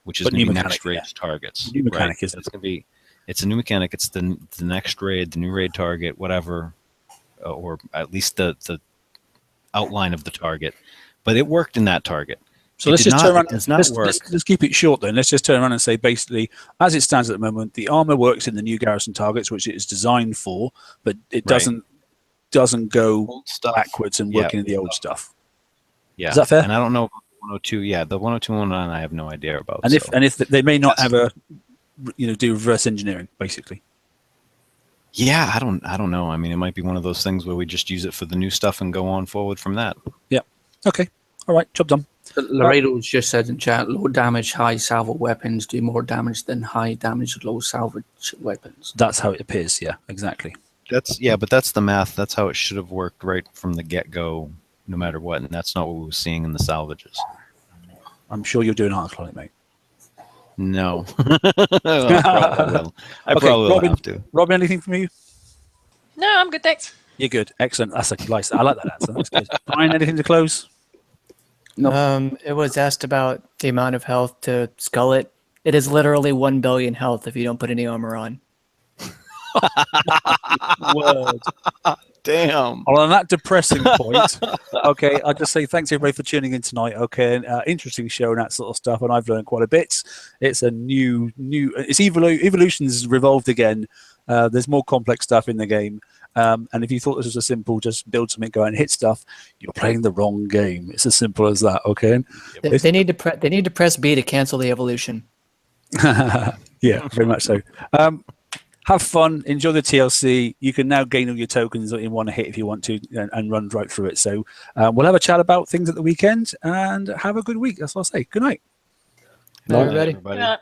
which is going to be next raid's targets. New mechanic, right? isn't it? It's going to be, it's a new mechanic. It's the next raid, the new raid target, whatever, or at least the outline of the target. But it worked in that target. So let's just turn around. Let's keep it short then. Let's just turn around and say, basically, as it stands at the moment, the armor works in the new garrison targets, which it is designed for, but it doesn't go backwards and work in the old stuff. Yeah, is that fair? And I don't know 102. Yeah, the 102 one I have no idea about. And if they may not ever, do reverse engineering, basically. Yeah, I don't know. I mean, it might be one of those things where we just use it for the new stuff and go on forward from that. Yeah. Okay. All right. Job done. Laredo's just said in chat, low damage, high salvo weapons do more damage than high damage, low salvage weapons. That's how it appears. Yeah, exactly. But that's the math. That's how it should have worked right from the get-go, no matter what. And that's not what we were seeing in the salvages. I'm sure you're doing an article on it, mate. No. I probably will have to. Robin, anything from you? No, I'm good, thanks. You're good. Excellent. That's nice. I like that answer. That's good. Brian, anything to close? No. It was asked about the amount of health to skull it. It is literally 1 billion health if you don't put any armor on. Word. Damn. Well, on that depressing point, okay, I'll just say thanks everybody for tuning in tonight. Okay, interesting show and that sort of stuff, and I've learned quite a bit. It's a new. It's evolution's revolved again. There's more complex stuff in the game, and if you thought this was a simple, just build something, go and hit stuff, you're playing the wrong game. It's as simple as that. Okay. They need to press B to cancel the evolution. Yeah, very much so. Have fun, enjoy the TLC. You can now gain all your tokens that you want to hit if you want to, and run right through it. So we'll have a chat about things at the weekend, and have a good week. That's what I'll say. Good night. Everybody. Everybody.